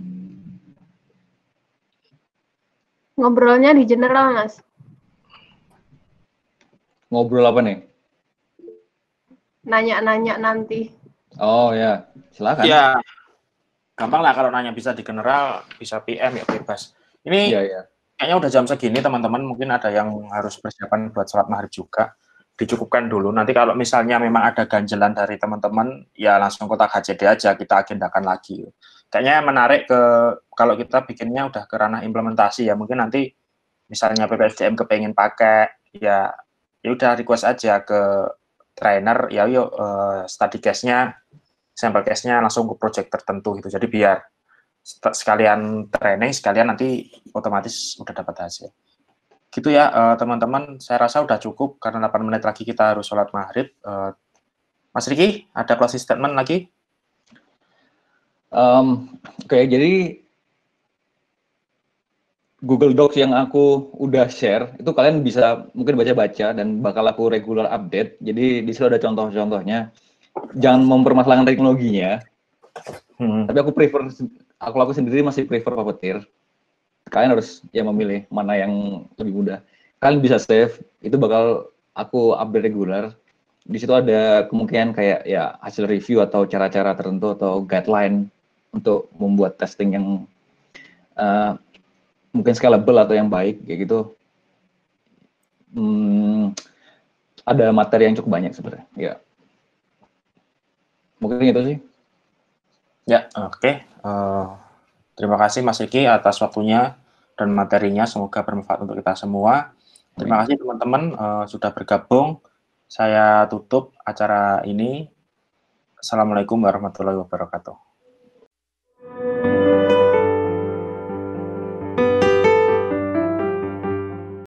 F: Ngobrolnya di general, Mas.
A: Ngobrol apa nih?
F: Nanya-nanya nanti.
A: Oh ya, silakan.
H: Ya, gampang lah kalau nanya, bisa di general, bisa PM ya bebas. Ini kayaknya udah jam segini teman-teman, mungkin ada yang harus persiapan buat sholat maghrib juga. Dicukupkan dulu. Nanti kalau misalnya memang ada ganjelan dari teman-teman, ya langsung kotak HCD aja, kita agendakan lagi. Kayaknya menarik kalau kita bikinnya udah ke ranah implementasi ya, mungkin nanti misalnya PPSDM kepengen pakai, ya udah request aja ke trainer, ya yuk study case-nya, sampel case-nya langsung ke project tertentu gitu. Jadi biar sekalian training, sekalian nanti otomatis udah dapat hasil. Gitu ya teman-teman, saya rasa udah cukup karena 8 menit lagi kita harus sholat maghrib. Mas Riki, ada closing statement lagi?
A: Oke, jadi Google Docs yang aku udah share, itu kalian bisa mungkin baca-baca dan bakal aku regular update. Jadi di situ ada contoh-contohnya. Jangan mempermasalahkan teknologinya. Tapi aku sendiri masih prefer Puppeteer. Kalian harus memilih mana yang lebih mudah. Kalian bisa save, itu bakal aku update regular. Di situ ada kemungkinan kayak ya hasil review atau cara-cara tertentu atau guideline untuk membuat testing yang mungkin scalable atau yang baik kayak gitu. Ada materi yang cukup banyak sebenarnya. Ya. Mungkin itu sih.
H: Ya, oke. Terima kasih Mas Riki atas waktunya dan materinya. Semoga bermanfaat untuk kita semua. Terima kasih teman-teman sudah bergabung. Saya tutup acara ini. Assalamualaikum warahmatullahi wabarakatuh.